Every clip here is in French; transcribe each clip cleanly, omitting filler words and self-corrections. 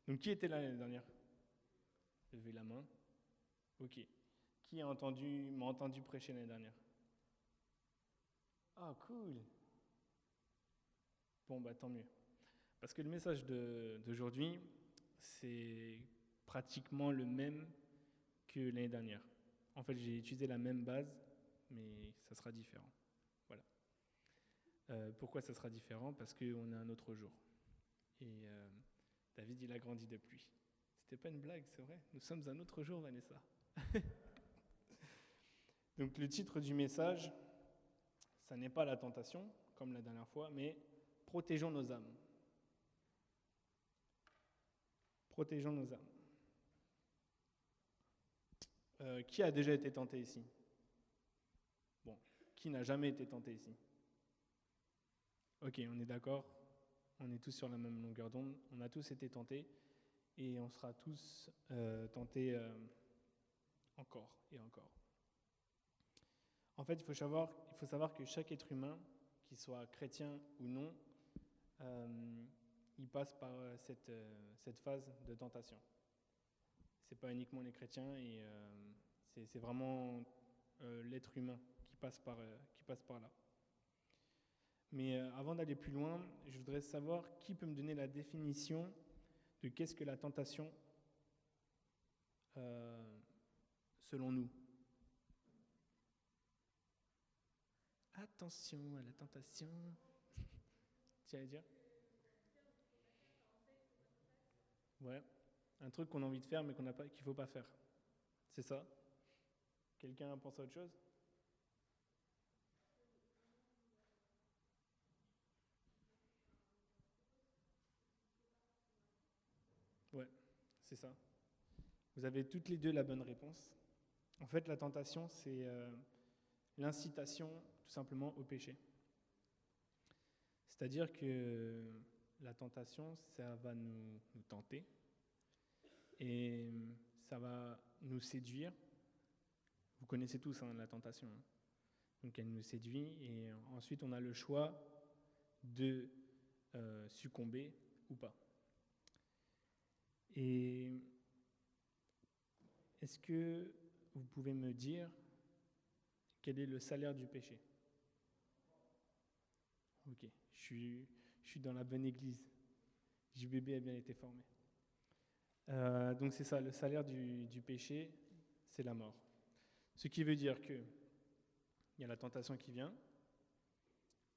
Donc, qui était là l'année dernière? Levez la main. Ok. Qui m'a entendu prêcher l'année dernière? Ah, cool. Bon, bah tant mieux. Parce que le message d'aujourd'hui, c'est pratiquement le même que l'année dernière. En fait, j'ai utilisé la même base, mais ça sera différent. Voilà. Pourquoi ça sera différent? Parce qu'on est un autre jour. Et David, il a grandi depuis. C'était pas une blague, c'est vrai. Nous sommes un autre jour, Vanessa. Donc le titre du message, ça n'est pas la tentation, comme la dernière fois, mais protégeons nos âmes. Protégeons nos âmes. Qui a déjà été tenté ici? Bon, qui n'a jamais été tenté ici? Ok, on est d'accord. On est tous sur la même longueur d'onde. On a tous été tentés et on sera tous tentés encore et encore. En fait, il faut savoir que chaque être humain, qu'il soit chrétien ou non, il passe par cette phase de tentation. C'est pas uniquement les chrétiens et c'est vraiment l'être humain qui passe par là. Mais avant d'aller plus loin, je voudrais savoir qui peut me donner la définition de qu'est-ce que la tentation selon nous. Attention à la tentation. Tu allais dire? Ouais. Un truc qu'on a envie de faire mais qu'il ne faut pas faire. C'est ça? Quelqu'un pense à autre chose? Ouais, c'est ça. Vous avez toutes les deux la bonne réponse. En fait, la tentation, c'est l'incitation tout simplement au péché. C'est-à-dire que la tentation, ça va nous tenter et ça va nous séduire. Vous connaissez tous la tentation. Donc elle nous séduit et ensuite on a le choix de succomber ou pas. Et est-ce que vous pouvez me dire quel est le salaire du péché? Ok, je suis dans la bonne église. JBB a bien été formé. Donc c'est ça, le salaire du péché, c'est la mort. Ce qui veut dire que il y a la tentation qui vient.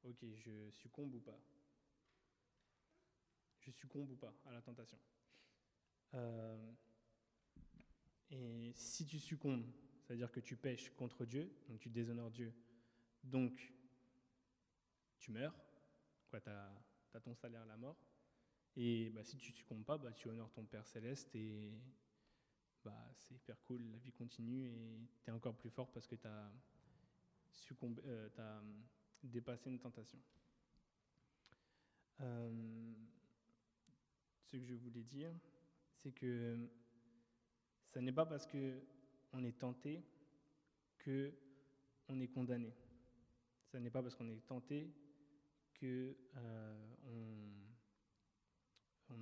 Ok, je succombe ou pas? Je succombe ou pas à la tentation? Et si tu succombes, ça veut dire que tu pèches contre Dieu, donc tu déshonores Dieu, donc tu meurs, quoi, tu as ton salaire à la mort. Et bah, si tu succombes pas, bah, tu honores ton Père Céleste et bah, c'est hyper cool, la vie continue et tu es encore plus fort parce que tu as dépassé une tentation. Ce que je voulais dire, c'est que ça n'est pas parce qu'on est tenté qu'on est condamné. Ça n'est pas parce qu'on est tenté qu'on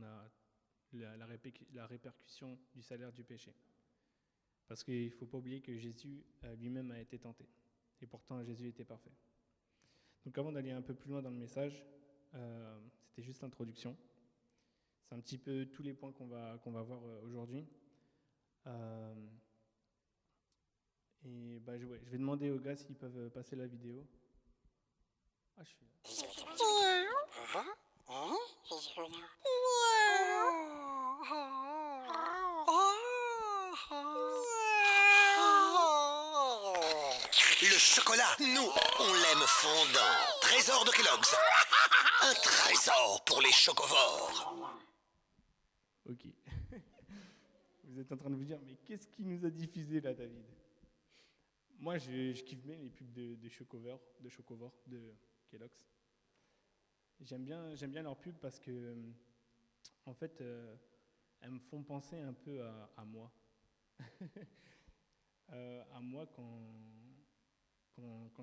a la répercussion du salaire du péché. Parce qu'il ne faut pas oublier que Jésus lui-même a été tenté. Et pourtant, Jésus était parfait. Donc avant d'aller un peu plus loin dans le message, c'était juste l'introduction. C'est un petit peu tous les points qu'on va voir aujourd'hui. Et bah, je vais demander aux gars s'ils peuvent passer la vidéo. Ah, je suis là. Le chocolat, nous, on l'aime fondant. Trésor de Kellogg's. Un trésor pour les chocovores. Ok. Vous êtes en train de vous dire, mais qu'est-ce qui nous a diffusé là, David? Moi, je kiffe bien les pubs de chocovores, de Kellogg's. J'aime bien leurs pubs parce que, en fait, elles me font penser un peu à moi. À moi quand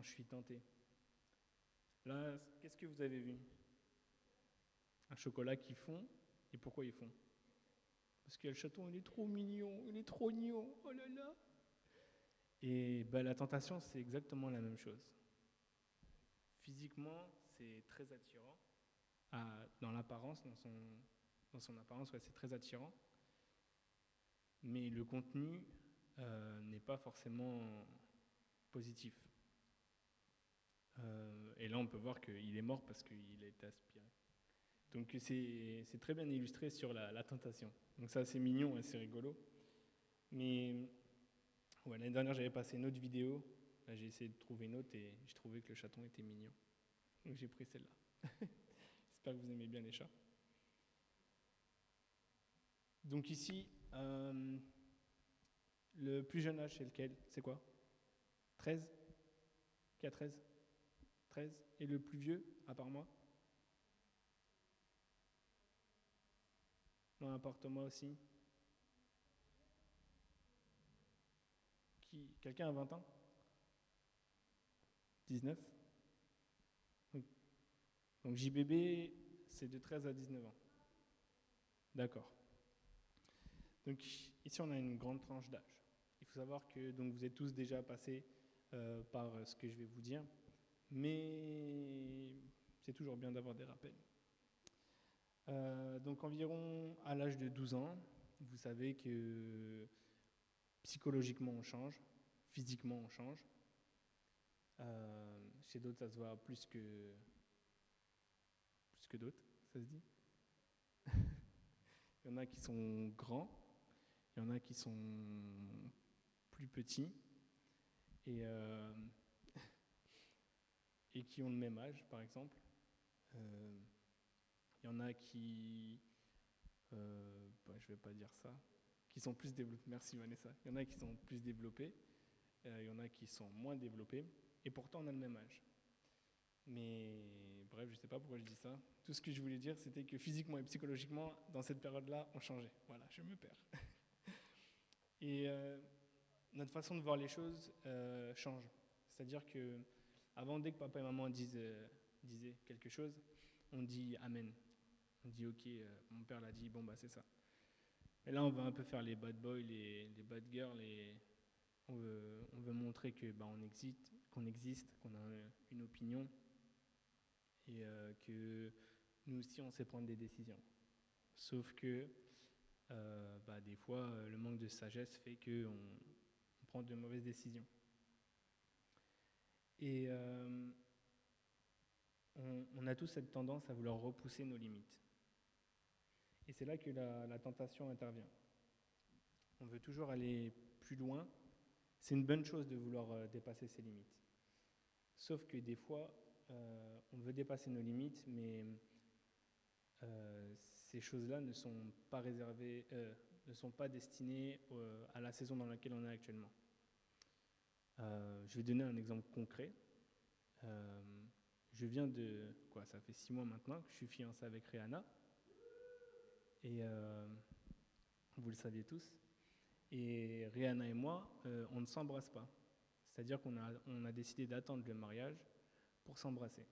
je suis tenté. Là, qu'est-ce que vous avez vu? Un chocolat qui fond. Et pourquoi il fond? parce que le chaton, il est trop mignon, il est trop mignon, oh là là. Et bah, la tentation, c'est exactement la même chose. Physiquement, c'est très attirant. Dans l'apparence, dans son apparence, ouais, c'est très attirant. Mais le contenu n'est pas forcément positif. Et là, on peut voir qu'il est mort parce qu'il a été aspiré. Donc c'est très bien illustré sur la tentation. Donc ça, c'est mignon, c'est rigolo. Mais ouais, l'année dernière, j'avais passé une autre vidéo. Là, j'ai essayé de trouver une autre et j'ai trouvé que le chaton était mignon. Donc j'ai pris celle-là. J'espère que vous aimez bien les chats. Donc ici, le plus jeune âge, c'est lequel? C'est quoi? 13? Qui a 13? 13. Et le plus vieux, à part moi? Non, à part Thomas aussi. Quelqu'un a 20 ans? 19? Donc JBB, c'est de 13 à 19 ans. D'accord. Donc ici, on a une grande tranche d'âge. Il faut savoir que donc, vous êtes tous déjà passés par ce que je vais vous dire, mais c'est toujours bien d'avoir des rappels. Donc environ à l'âge de 12 ans, vous savez que psychologiquement on change, physiquement on change. Chez d'autres, ça se voit plus que d'autres, ça se dit. Il y en a qui sont grands, il y en a qui sont plus petits et qui ont le même âge, par exemple. Il y en a qui, je ne vais pas dire ça, qui sont plus développés. Merci Vanessa. Il y en a qui sont plus développés, il y en a qui sont moins développés, et pourtant on a le même âge. Mais bref, je ne sais pas pourquoi je dis ça. Tout ce que je voulais dire, c'était que physiquement et psychologiquement, dans cette période-là, on changeait. Voilà, je me perds. Et notre façon de voir les choses change. C'est-à-dire que avant, dès que papa et maman disaient quelque chose, on dit Amen. On dit ok, mon père l'a dit, bon bah c'est ça. Et là, on va un peu faire les bad boys, les bad girls, et on veut montrer que bah, qu'on existe, qu'on a une opinion, et que nous aussi, on sait prendre des décisions. Sauf que bah, des fois, le manque de sagesse fait qu'on prend de mauvaises décisions. Et on a tous cette tendance à vouloir repousser nos limites. Et c'est là que la tentation intervient. On veut toujours aller plus loin. C'est une bonne chose de vouloir dépasser ses limites. Sauf que des fois, on veut dépasser nos limites, mais ces choses-là ne sont pas réservées, ne sont pas destinées à la saison dans laquelle on est actuellement. Je vais donner un exemple concret. Je viens de... ça fait 6 mois maintenant que je suis fiancé avec Rihanna. Et vous le saviez tous. Et Rihanna et moi, on ne s'embrasse pas. C'est-à-dire qu'on a décidé d'attendre le mariage pour s'embrasser.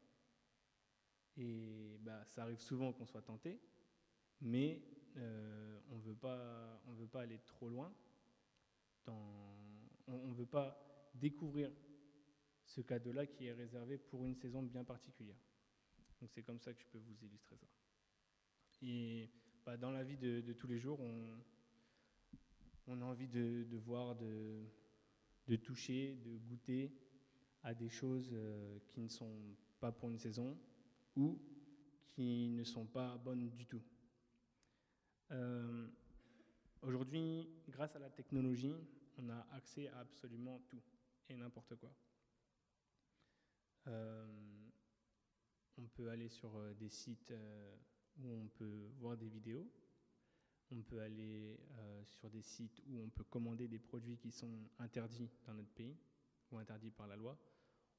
Et bah, ça arrive souvent qu'on soit tenté, mais on ne veut pas aller trop loin. On ne veut pas découvrir ce cadeau-là qui est réservé pour une saison bien particulière. Donc c'est comme ça que je peux vous illustrer ça. Et bah, dans la vie de tous les jours, on a envie de voir, de toucher, de goûter à des choses qui ne sont pas pour une saison ou qui ne sont pas bonnes du tout. Aujourd'hui, grâce à la technologie, on a accès à absolument tout et n'importe quoi. On peut aller sur des sites où on peut voir des vidéos. On peut aller sur des sites où on peut commander des produits qui sont interdits dans notre pays ou interdits par la loi.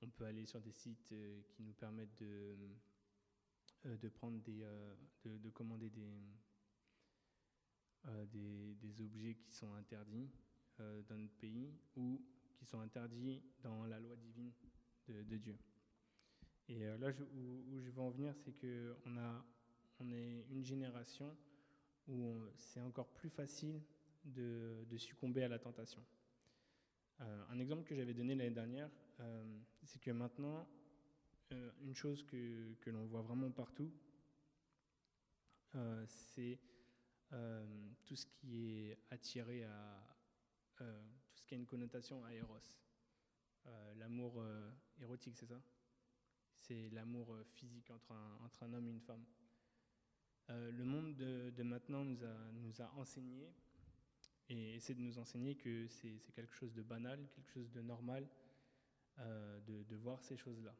On peut aller sur des sites qui nous permettent de prendre de commander des objets qui sont interdits dans notre pays ou qui sont interdits dans la loi divine de Dieu. Et là où je veux en venir, c'est qu'on est une génération où c'est encore plus facile de succomber à la tentation. Un exemple que j'avais donné l'année dernière, c'est que maintenant, une chose que l'on voit vraiment partout, c'est tout ce qui est attiré à tout ce qui a une connotation à Eros. L'amour érotique, c'est ça? C'est l'amour physique entre un homme et une femme. Le monde de maintenant nous a enseigné et essaie de nous enseigner que c'est quelque chose de banal, quelque chose de normal de voir ces choses-là.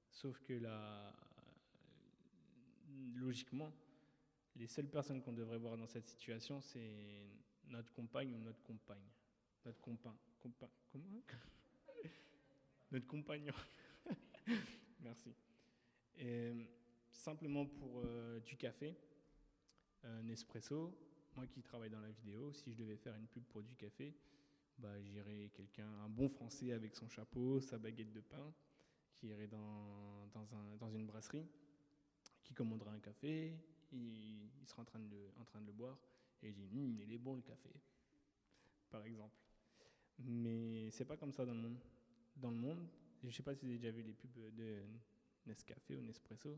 Sauf que logiquement, les seules personnes qu'on devrait voir dans cette situation, c'est notre compagne ou notre compagne. Notre comment? Notre compagnon. Merci. Et, simplement pour du café, Nespresso, moi qui travaille dans la vidéo, si je devais faire une pub pour du café, j'irais un bon Français avec son chapeau, sa baguette de pain, qui irait dans une brasserie, qui commanderait un café, il sera en train de le boire, et il dit il est bon le café, par exemple. Mais c'est pas comme ça dans le monde. Dans le monde, je sais pas si vous avez déjà vu les pubs de Nescafé ou Nespresso,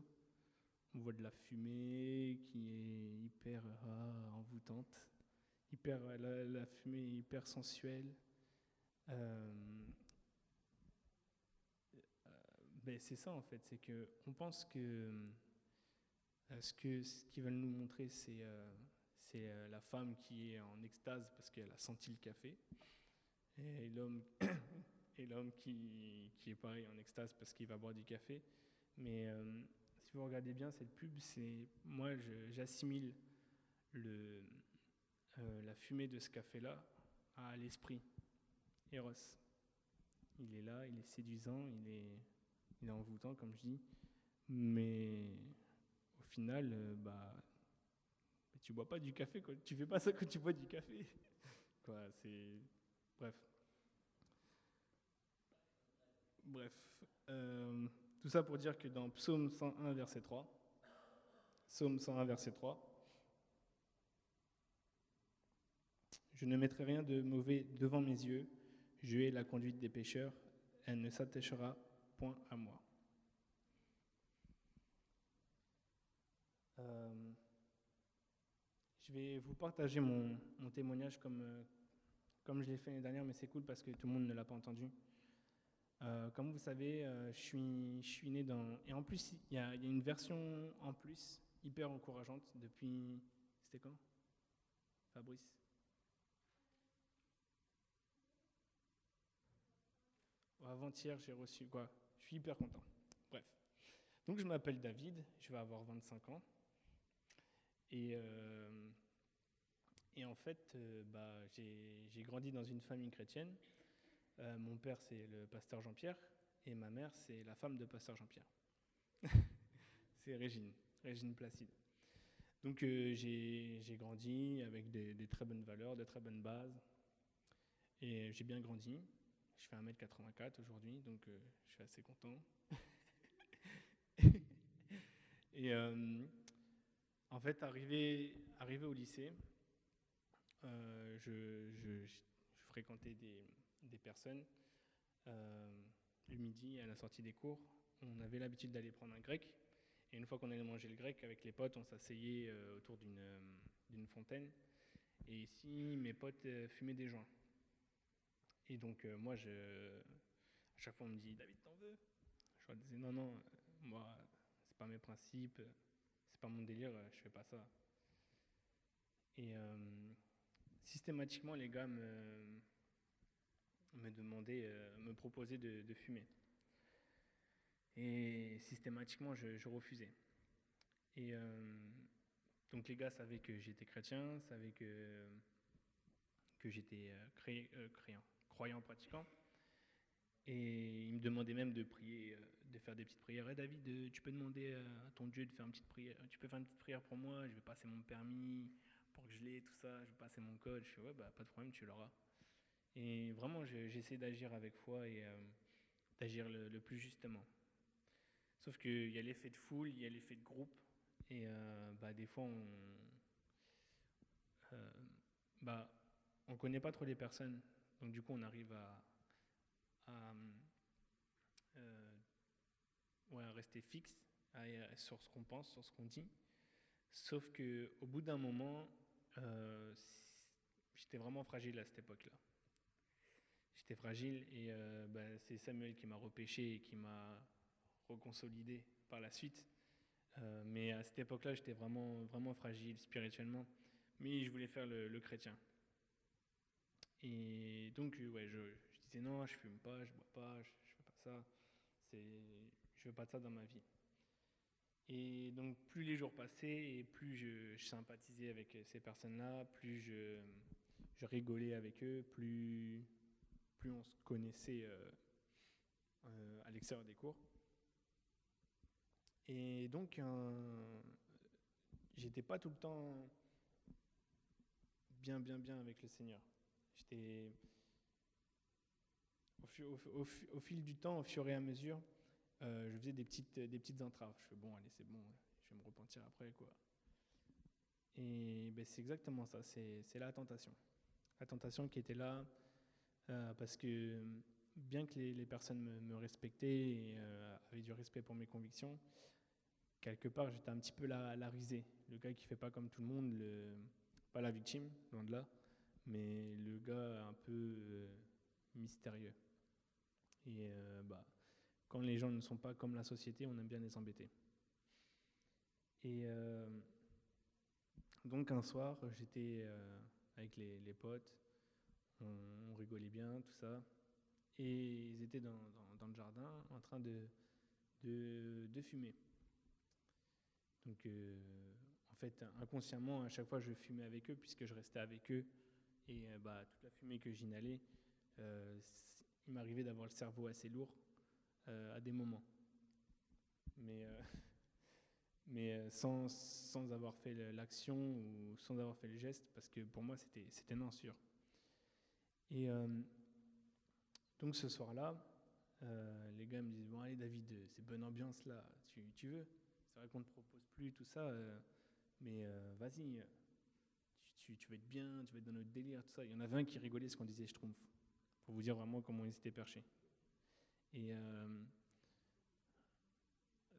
on voit de la fumée qui est hyper envoûtante, la fumée est hyper sensuelle. C'est ça en fait, c'est que on pense que ce qu'ils veulent nous montrer, c'est la femme qui est en extase parce qu'elle a senti le café, et l'homme et l'homme qui est pareil en extase parce qu'il va boire du café. Mais si vous regardez bien cette pub, moi j'assimile la fumée de ce café-là à l'esprit, Eros. Il est là, il est séduisant, il est envoûtant comme je dis, mais au final, tu bois pas du café, quoi. Tu fais pas ça quand tu bois du café. Bref. Tout ça pour dire que dans Psaume 101, verset 3, je ne mettrai rien de mauvais devant mes yeux, je hais la conduite des pécheurs, elle ne s'attachera point à moi. Je vais vous partager mon témoignage comme je l'ai fait l'année dernière, mais c'est cool parce que tout le monde ne l'a pas entendu. Comme vous savez, je suis né dans... Et en plus, il y a une version en plus, hyper encourageante, depuis... C'était quand, Fabrice? Avant-hier, j'ai reçu... Je suis hyper content. Bref. Donc, je m'appelle David, je vais avoir 25 ans. Et en fait, j'ai grandi dans une famille chrétienne. Mon père, c'est le pasteur Jean-Pierre, et ma mère, c'est la femme de pasteur Jean-Pierre. C'est Régine Placide. Donc j'ai grandi avec des très bonnes valeurs, de très bonnes bases, et j'ai bien grandi. Je fais 1m84 aujourd'hui, donc je suis assez content. Et en fait, arrivé au lycée, je fréquentais des personnes. Le midi, à la sortie des cours, on avait l'habitude d'aller prendre un grec. Et une fois qu'on allait manger le grec, avec les potes, on s'asseyait autour d'une fontaine. Et ici, mes potes fumaient des joints. Et donc, moi, à chaque fois, on me dit « David, t'en veux ?» Je leur disais « Non, moi, c'est pas mes principes, c'est pas mon délire, je fais pas ça. » Et systématiquement, les gars me proposaient de fumer. Et systématiquement, je refusais. Et donc les gars savaient que j'étais chrétien, savaient que j'étais croyant pratiquant. Et ils me demandaient même de prier, de faire des petites prières. Hey David, tu peux demander à ton Dieu de faire une petite prière. Tu peux faire une petite prière pour moi, je vais passer mon permis pour que je l'ai, tout ça, je vais passer mon code. Je fais ouais, pas de problème, tu l'auras. Et vraiment, j'essaie d'agir avec foi et d'agir le plus justement. Sauf qu'il y a l'effet de foule, il y a l'effet de groupe, et des fois euh, bah, on ne connaît pas trop les personnes, donc du coup on arrive à, euh, ouais, à rester fixe sur ce qu'on pense, sur ce qu'on dit. Sauf qu'au bout d'un moment, euh, j'étais vraiment fragile à cette époque-là. J'étais fragile et c'est Samuel qui m'a repêché et qui m'a reconsolidé par la suite. Mais à cette époque-là, j'étais vraiment, vraiment fragile spirituellement. Mais je voulais faire le chrétien. Et donc, ouais, je disais non, je fume pas, je bois pas, je fais pas ça. Je veux pas de ça dans ma vie. Et donc, plus les jours passaient et plus je sympathisais avec ces personnes-là, plus je rigolais avec eux, plus on se connaissait à l'extérieur des cours. Et donc, j'étais pas tout le temps bien avec le Seigneur. J'étais au fil du temps, au fur et à mesure, je faisais des petites entraves. Je fais bon, allez, c'est bon, je vais me repentir après, quoi. Et ben, c'est exactement ça, c'est la tentation. La tentation qui était là, parce que bien que les personnes me respectaient et avaient du respect pour mes convictions, quelque part j'étais un petit peu la risée, le gars qui fait pas comme tout le monde, pas la victime, loin de là, mais le gars un peu mystérieux. Et quand les gens ne sont pas comme la société, on aime bien les embêter. Et donc un soir, j'étais avec les potes, on rigolait bien, tout ça, et ils étaient dans le jardin en train de fumer. Donc en fait, inconsciemment, à chaque fois, je fumais avec eux puisque je restais avec eux, et toute la fumée que j'inhalais, il m'arrivait d'avoir le cerveau assez lourd à des moments. Mais sans avoir fait l'action ou sans avoir fait le geste, parce que pour moi, c'était non sûr. Et donc ce soir-là, les gars me disent, bon allez David, c'est bonne ambiance là, tu veux? C'est vrai qu'on ne te propose plus tout ça, mais vas-y, tu vas être bien, tu vas être dans notre délire, tout ça. Il y en avait un qui rigolait ce qu'on disait Schtroumpf, pour vous dire vraiment comment ils étaient perchés. Et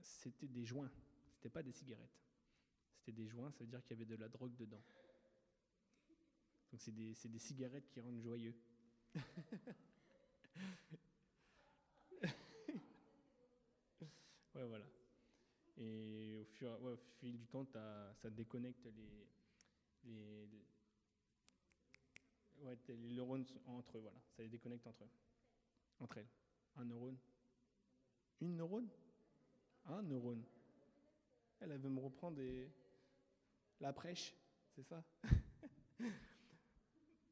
c'était des joints, c'était pas des cigarettes. C'était des joints, ça veut dire qu'il y avait de la drogue dedans. Donc c'est des cigarettes qui rendent joyeux. Ouais, voilà. Et au fil du temps, ça déconnecte les neurones entre eux, voilà. Ça les déconnecte entre elles. Un neurone. Une neurone? Un neurone. Elle veut me reprendre la prêche, c'est ça?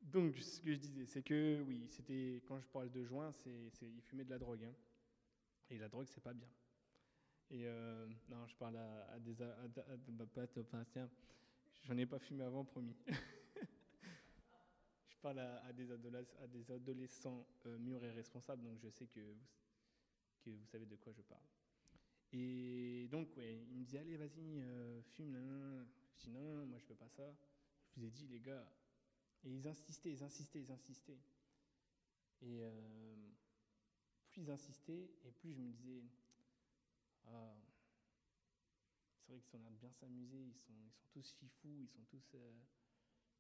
Donc, ce que je disais, c'est que oui, quand je parle de joint, il fumait de la drogue. Hein. Et la drogue, c'est pas bien. Et non, je parle à des tiens, j'en ai pas fumé avant, promis. Je parle à des adolescents mûrs et responsables, donc je sais que vous savez de quoi je parle. Et donc, ouais, il me disait, allez, vas-y, fume, nan. Je dis, non, moi je veux pas ça. Je vous ai dit, les gars. Et ils insistaient. Et plus ils insistaient, et plus je me disais, ah, c'est vrai qu'ils ont l'air de bien s'amuser, ils sont tous fifous, ils sont tous...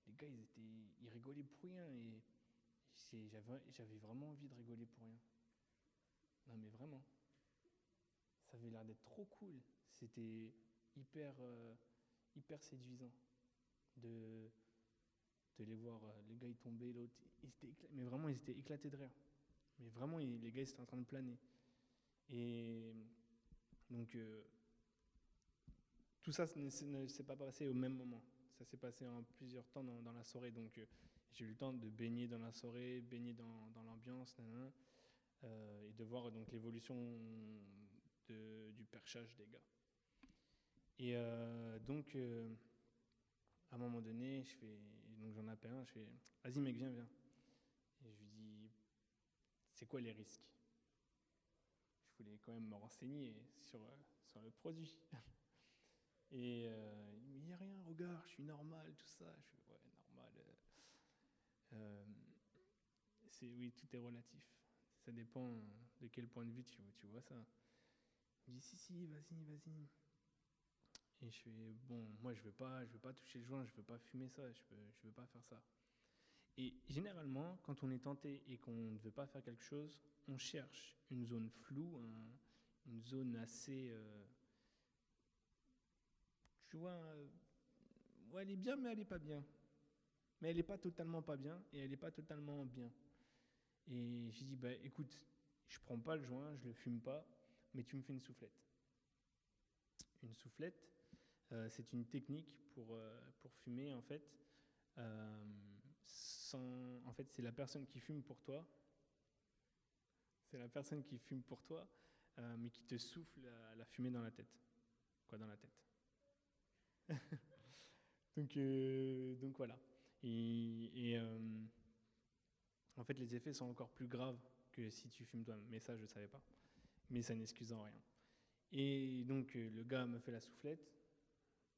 les gars, ils rigolaient pour rien, et j'avais vraiment envie de rigoler pour rien. Non mais vraiment. Ça avait l'air d'être trop cool. C'était hyper séduisant de les voir. Les gars, ils tombaient, l'autre, mais vraiment, ils étaient éclatés de rire. Mais vraiment, les gars, ils étaient en train de planer. Et donc, tout ça ne s'est pas passé au même moment. Ça s'est passé en plusieurs temps dans la soirée. Donc, j'ai eu le temps de baigner dans la soirée, baigner dans l'ambiance, et de voir donc l'évolution du perchage des gars. Et donc, à un moment donné, donc j'en appelle un, je fais « Vas-y mec, viens. » Et je lui dis « C'est quoi les risques ?» Je voulais quand même me renseigner sur le produit. Et il me dit « Il n'y a rien, regarde, je suis normal, tout ça. » Je fais « Ouais, Oui, tout est relatif. Ça dépend de quel point de vue tu vois ça. Il me dit, si, vas-y, vas-y. Et je fais, bon, moi je veux pas toucher le joint, je veux pas fumer ça, je veux pas faire ça. Et généralement, quand on est tenté et qu'on ne veut pas faire quelque chose, on cherche une zone floue, une zone assez, tu vois, ouais, elle est bien, mais elle est pas bien. Mais elle est pas totalement pas bien et elle est pas totalement bien. Et j'ai dit, bah écoute, je prends pas le joint, je le fume pas, mais tu me fais une soufflette. Une soufflette, c'est une technique pour fumer en fait. En fait, c'est la personne qui fume pour toi. C'est la personne qui fume pour toi, mais qui te souffle la fumée dans la tête. Quoi, dans la tête. donc voilà. En fait, les effets sont encore plus graves que si tu fumes toi-même. Mais ça, je ne savais pas. Mais ça n'excuse en rien. Et donc, le gars me fait la soufflette.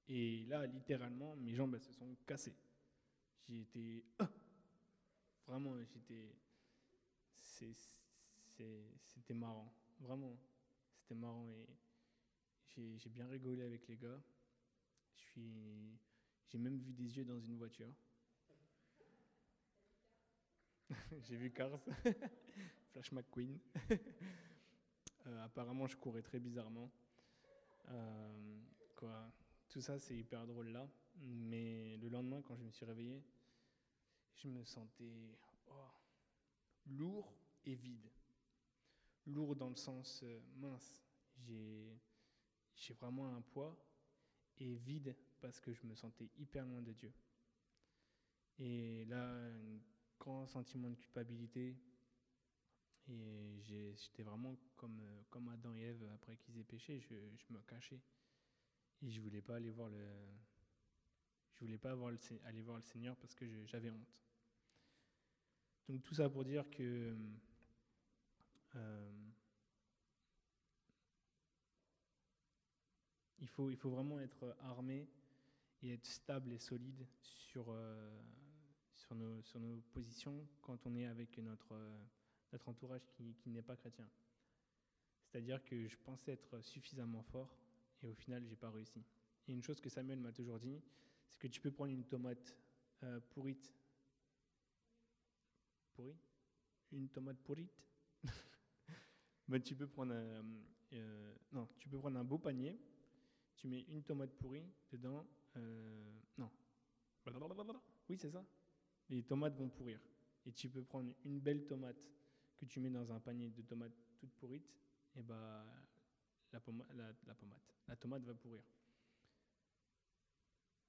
Et là, littéralement, mes jambes elles se sont cassées. J'ai été... Vraiment, c'était marrant. Vraiment, c'était marrant. Et j'ai bien rigolé avec les gars. J'ai même vu des yeux dans une voiture. J'ai vu Cars. Flash McQueen. Apparemment, je courais très bizarrement. Quoi. Tout ça, c'est hyper drôle là. Mais le lendemain, quand je me suis réveillé, je me sentais lourd et vide. Lourd dans le sens mince. J'ai vraiment un poids. Et vide parce que je me sentais hyper loin de Dieu. Et là, un grand sentiment de culpabilité. Et j'étais vraiment comme Adam et Ève après qu'ils aient péché, je me cachais. Et je voulais pas aller voir aller voir le Seigneur parce que j'avais honte. Donc tout ça pour dire que il faut vraiment être armé et être stable et solide sur nos positions quand on est avec notre entourage qui n'est pas chrétien. C'est-à-dire que je pensais être suffisamment fort et au final, j'ai pas réussi. Et une chose que Samuel m'a toujours dit, c'est que tu peux prendre une tomate pourrite. Une tomate pourrite. Ben, tu peux prendre un beau panier, tu mets une tomate pourrie dedans. Non. Oui, c'est ça. Les tomates vont pourrir. Et tu peux prendre une belle tomate que tu mets dans un panier de tomates toutes pourrites, et bah la tomate va pourrir.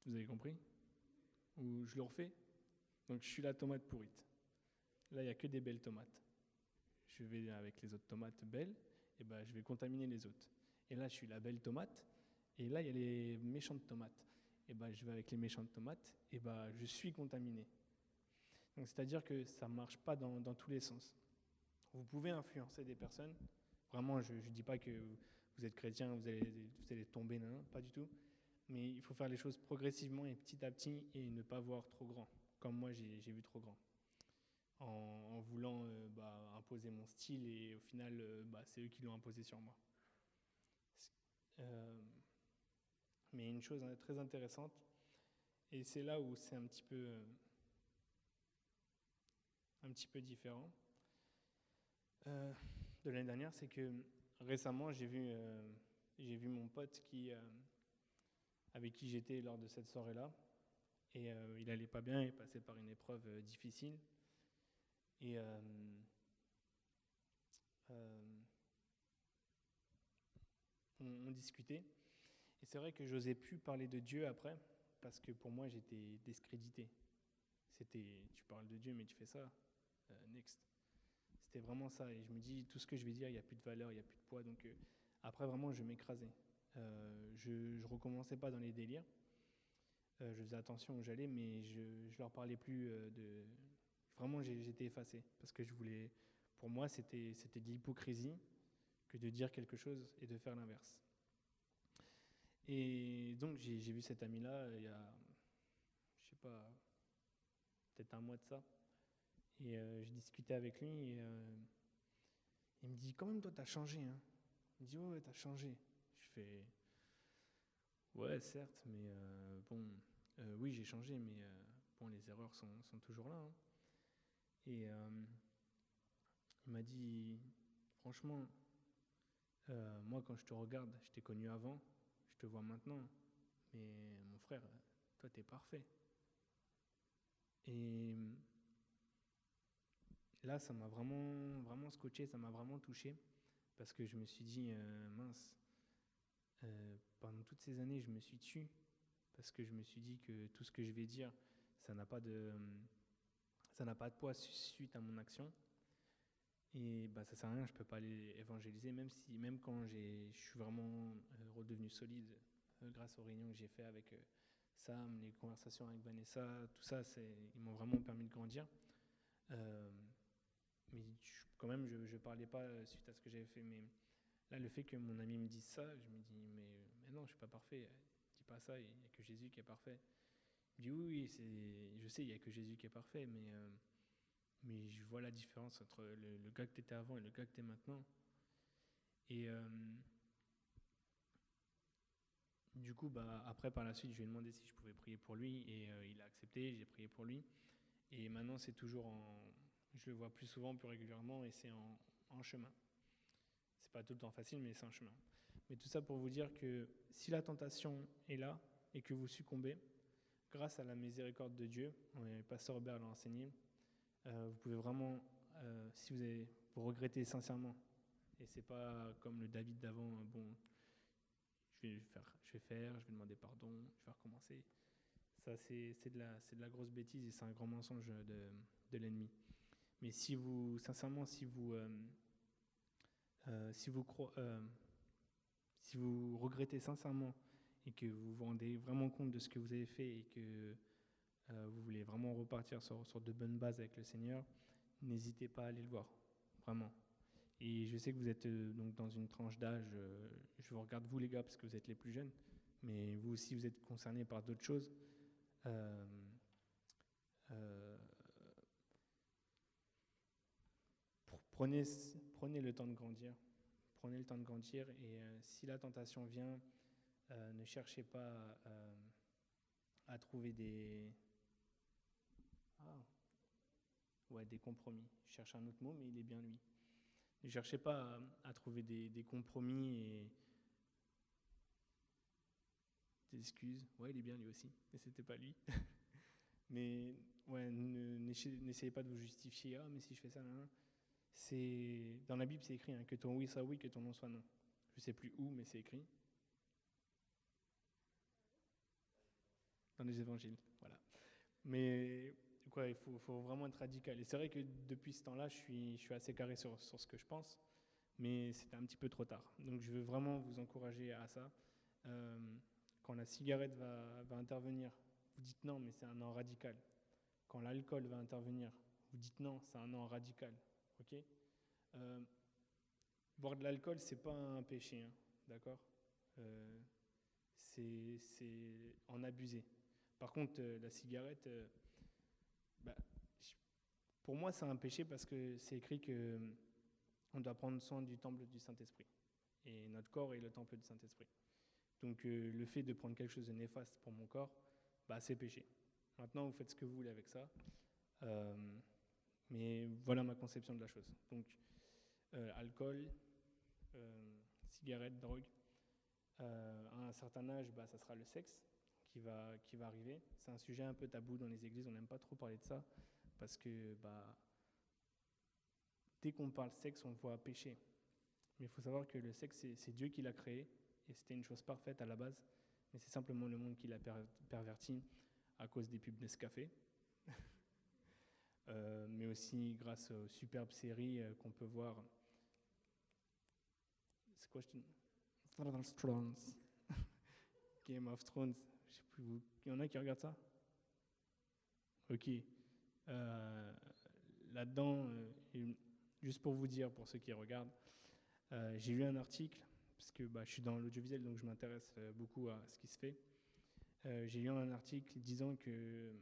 Vous avez compris? Ou je le refais? Donc je suis la tomate pourrite. Là, il n'y a que des belles tomates. Je vais avec les autres tomates belles, et bah je vais contaminer les autres. Et là, je suis la belle tomate, et là, il y a les méchantes tomates. Et bah je vais avec les méchantes tomates, et bah je suis contaminé. Donc c'est-à-dire que ça ne marche pas dans tous les sens. Vous pouvez influencer des personnes. Vraiment, je ne dis pas que vous êtes chrétien, vous allez tomber, non, pas du tout. Mais il faut faire les choses progressivement et petit à petit et ne pas voir trop grand. Comme moi, j'ai vu trop grand. En voulant imposer mon style et au final, c'est eux qui l'ont imposé sur moi. Mais une chose très intéressante, et c'est là où c'est un petit peu différent de l'année dernière, c'est que récemment, j'ai vu mon pote avec qui j'étais lors de cette soirée-là, et il allait pas bien, il passait par une épreuve difficile, et on discutait, et c'est vrai que j'osais plus parler de Dieu après, parce que pour moi, j'étais discrédité. Tu parles de Dieu, mais tu fais ça, next. C'était vraiment ça. Et je me dis, tout ce que je vais dire, il n'y a plus de valeur, il n'y a plus de poids. Donc après, vraiment, je m'écrasais. Je ne recommençais pas dans les délires. Je faisais attention où j'allais, mais je ne leur parlais plus de... Vraiment, j'étais effacé. Parce que pour moi, c'était de l'hypocrisie que de dire quelque chose et de faire l'inverse. Et donc, j'ai vu cet ami-là il y a, je sais pas, peut-être un mois de ça. Et je discutais avec lui et il me dit, quand même, toi, t'as changé. Hein. Il me dit, ouais, t'as changé. Je fais, ouais, certes, mais bon, oui, j'ai changé, mais bon, les erreurs sont toujours là. Hein. Et il m'a dit, franchement, moi, quand je te regarde, je t'ai connu avant, je te vois maintenant, mais mon frère, toi, t'es parfait. Et là, ça m'a vraiment, vraiment scotché, ça m'a vraiment touché, parce que je me suis dit, mince, pendant toutes ces années, je me suis tué, parce que je me suis dit que tout ce que je vais dire, ça n'a pas de, ça n'a pas de poids suite à mon action. Et bah, ça sert à rien, je peux pas aller évangéliser, même quand je suis vraiment redevenu solide grâce aux réunions que j'ai fait avec Sam, les conversations avec Vanessa, tout ça, ils m'ont vraiment permis de grandir. Euh, mais quand même, je parlais pas suite à ce que j'avais fait. Mais là, le fait que mon ami me dise ça, je me dis, mais non, je suis pas parfait. Dis pas ça, il n'y a que Jésus qui est parfait. Il me dit, oui, je sais, il n'y a que Jésus qui est parfait, mais je vois la différence entre le gars que tu étais avant et le gars que tu es maintenant. Et du coup, bah, après, par la suite, je lui ai demandé si je pouvais prier pour lui, et il a accepté, j'ai prié pour lui. Et maintenant, c'est toujours je le vois plus souvent, plus régulièrement, et c'est en chemin. C'est pas tout le temps facile, mais c'est en chemin. Mais tout ça pour vous dire que si la tentation est là, et que vous succombez, grâce à la miséricorde de Dieu, Pasteur Robert l'a enseigné, vous pouvez vraiment, si vous regrettez sincèrement, et c'est pas comme le David d'avant, bon, je vais demander pardon, je vais recommencer. Ça, c'est de la grosse bêtise et c'est un grand mensonge de l'ennemi. Mais si vous, sincèrement, si vous regrettez sincèrement et que vous vous rendez vraiment compte de ce que vous avez fait et que vous voulez vraiment repartir sur de bonnes bases avec le Seigneur, n'hésitez pas à aller le voir, vraiment. Et je sais que vous êtes donc dans une tranche d'âge, je vous regarde vous les gars parce que vous êtes les plus jeunes, mais vous aussi vous êtes concernés par d'autres choses. Euh, euh, prenez le temps de grandir. Prenez le temps de grandir et si la tentation vient, ne cherchez pas à trouver des compromis. Je cherche un autre mot, mais il est bien lui. Ne cherchez pas à trouver des compromis et des excuses. Ouais, il est bien lui aussi, mais c'était pas lui. Mais ouais, n'essayez pas de vous justifier. Ah, mais si je fais ça, là, c'est dans la Bible, c'est écrit hein, que ton oui soit oui, que ton non soit non. Je sais plus où, mais c'est écrit dans les évangiles. Voilà. Mais quoi, il faut vraiment être radical. Et c'est vrai que depuis ce temps-là, je suis assez carré sur ce que je pense, mais c'était un petit peu trop tard. Donc je veux vraiment vous encourager à ça. Quand la cigarette va intervenir, vous dites non, mais c'est un non radical. Quand l'alcool va intervenir, vous dites non, c'est un non radical. Ok. Boire de l'alcool, c'est pas un péché, hein, d'accord. C'est en abuser. Par contre, la cigarette, bah, pour moi, c'est un péché parce que c'est écrit que on doit prendre soin du temple du Saint-Esprit. Et notre corps est le temple du Saint-Esprit. Donc le fait de prendre quelque chose de néfaste pour mon corps, bah, c'est péché. Maintenant, vous faites ce que vous voulez avec ça. Mais voilà ma conception de la chose. Donc, alcool, cigarette, drogue. À un certain âge, bah, ça sera le sexe qui va arriver. C'est un sujet un peu tabou dans les églises, on n'aime pas trop parler de ça, parce que bah, dès qu'on parle sexe, on voit péché. Mais il faut savoir que le sexe, c'est Dieu qui l'a créé, et c'était une chose parfaite à la base, mais c'est simplement le monde qui l'a perverti à cause des pubs Nescafé. Mais aussi grâce aux superbes séries qu'on peut voir. C'est quoi Thrones. Game of Thrones. Je sais plus, il y en a qui regardent ça? Ok. Là-dedans, juste pour vous dire, pour ceux qui regardent, j'ai lu un article, parce que bah, je suis dans l'audiovisuel, donc je m'intéresse beaucoup à ce qui se fait. J'ai lu un article disant qu'il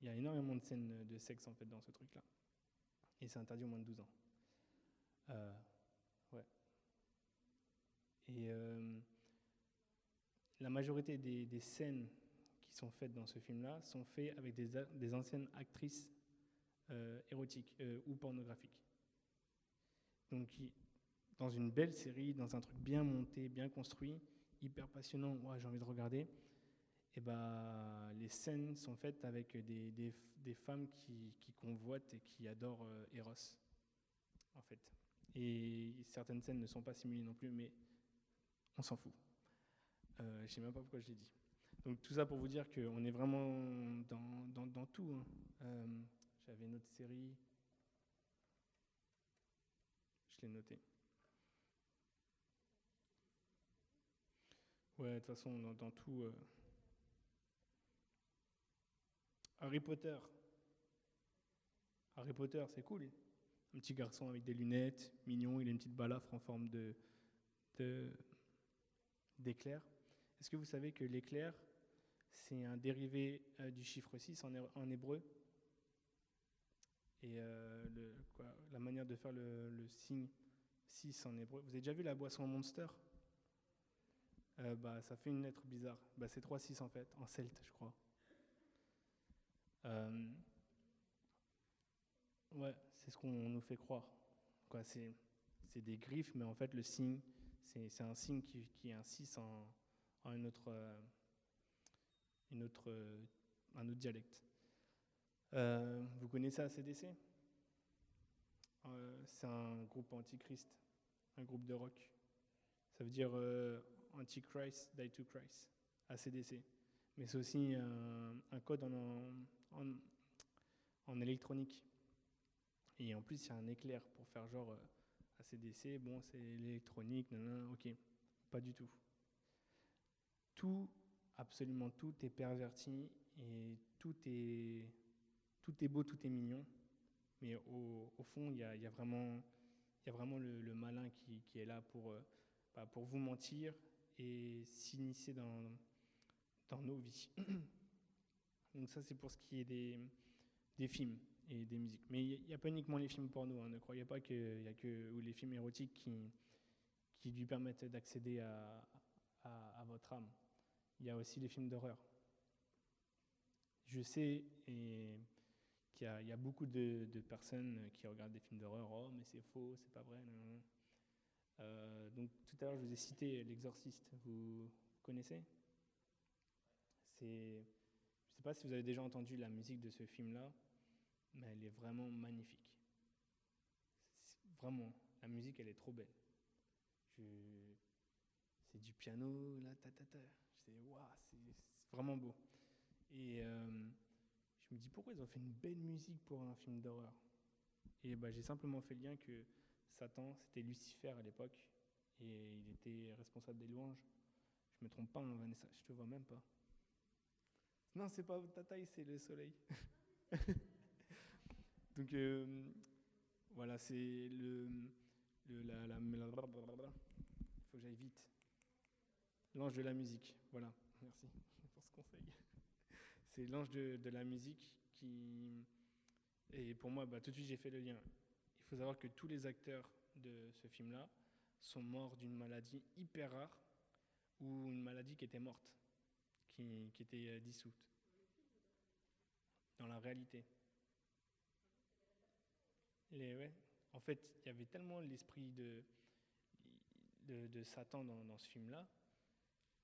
y a énormément de scènes de sexe en fait dans ce truc-là. Et c'est interdit aux moins de 12 ans. Ouais. Et la majorité des scènes qui sont faites dans ce film-là sont faites avec des anciennes actrices érotiques ou pornographiques. Donc, dans une belle série, dans un truc bien monté, bien construit, hyper passionnant, ouais, j'ai envie de regarder, et les scènes sont faites avec des femmes qui convoitent et qui adorent Eros, en fait. Et certaines scènes ne sont pas simulées non plus, mais on s'en fout. Je ne sais même pas pourquoi je l'ai dit. Donc tout ça pour vous dire qu'on est vraiment dans tout. Hein. J'avais une autre série, je l'ai noté. Ouais, de toute façon, dans tout. Harry Potter. Harry Potter, c'est cool. Un petit garçon avec des lunettes, mignon, il a une petite balafre en forme d'éclair. Est-ce que vous savez que l'éclair, c'est un dérivé du chiffre 6 en hébreu? Et la manière de faire le signe 6 en hébreu. Vous avez déjà vu la boisson Monster? Ça fait une lettre bizarre. C'est 3-6 en fait, en celte, je crois. Ouais, c'est ce qu'on nous fait croire. C'est des griffes, mais en fait, le signe, c'est un signe qui est un 6 en un autre dialecte. Vous connaissez AC/DC? C'est un groupe antichrist, un groupe de rock. Ça veut dire Antichrist, Die to Christ, AC/DC. Mais c'est aussi un code en électronique. Et en plus, il y a un éclair pour faire genre AC/DC, bon, c'est l'électronique, ok, pas du tout. Tout, absolument tout est perverti et tout est beau, tout est mignon. Mais au fond, il y a vraiment le malin qui est là pour vous mentir et s'initier dans nos vies. Donc ça, c'est pour ce qui est des films et des musiques. Mais il n'y a pas uniquement les films porno. Hein. Ne croyez pas qu'il n'y a que les films érotiques qui lui permettent d'accéder à votre âme. Il y a aussi les films d'horreur. Je sais qu'il y a beaucoup de personnes qui regardent des films d'horreur. Oh, mais c'est faux, c'est pas vrai. Non. Donc tout à l'heure, je vous ai cité L'Exorciste. Vous connaissez? Je ne sais pas si vous avez déjà entendu la musique de ce film-là, mais elle est vraiment magnifique. Vraiment, la musique, elle est trop belle. C'est du piano, là, c'est vraiment beau. Et je me dis, pourquoi ils ont fait une belle musique pour un film d'horreur? Et j'ai simplement fait le lien que Satan, c'était Lucifer à l'époque, et il était responsable des louanges. Je me trompe pas, hein, Vanessa, je te vois même pas. Non, c'est pas ta taille, c'est le soleil. Donc voilà, c'est faut que j'aille vite. L'ange de la musique, voilà, merci pour ce conseil. C'est l'ange de la musique qui... Et pour moi, tout de suite, j'ai fait le lien. Il faut savoir que tous les acteurs de ce film-là sont morts d'une maladie hyper rare ou une maladie qui était morte, qui était dissoute. Dans la réalité. Ouais. En fait, il y avait tellement l'esprit de Satan dans ce film-là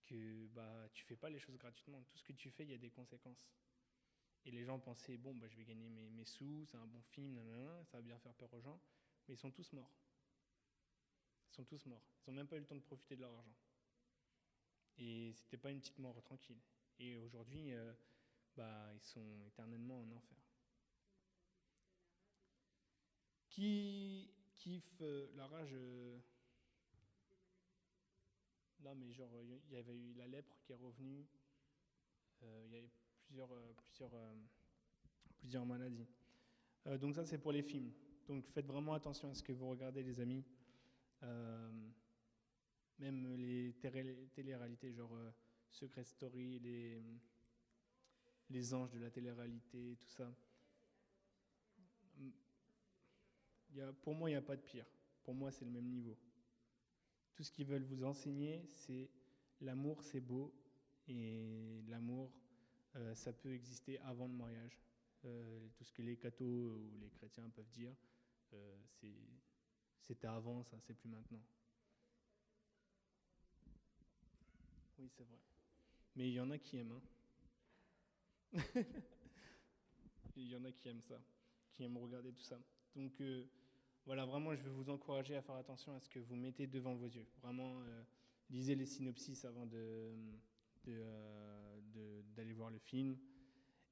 que tu fais pas les choses gratuitement. Tout ce que tu fais, il y a des conséquences. Et les gens pensaient, bon, je vais gagner mes sous, c'est un bon film, ça va bien faire peur aux gens. Mais ils sont tous morts. Ils sont tous morts. Ils n'ont même pas eu le temps de profiter de leur argent. Et c'était pas une petite mort tranquille. Et aujourd'hui, ils sont éternellement en enfer. Qui kiffe la rage Non, mais genre, il y avait eu la lèpre qui est revenue. Il y avait plusieurs maladies. Donc ça, c'est pour les films. Donc faites vraiment attention à ce que vous regardez, les amis. Même les télé-réalités, genre Secret Story, les anges de la télé-réalité, tout ça. Pour moi, il n'y a pas de pire. Pour moi, c'est le même niveau. Tout ce qu'ils veulent vous enseigner, c'est l'amour, c'est beau, et l'amour, ça peut exister avant le mariage. Tout ce que les cathos ou les chrétiens peuvent dire, c'était avant, ça, c'est plus maintenant. Oui, c'est vrai. Mais il y en a qui aiment. Hein. Il y en a qui aiment ça, qui aiment regarder tout ça. Donc voilà, vraiment, je vais vous encourager à faire attention à ce que vous mettez devant vos yeux. Vraiment, lisez les synopsis avant d'aller voir le film.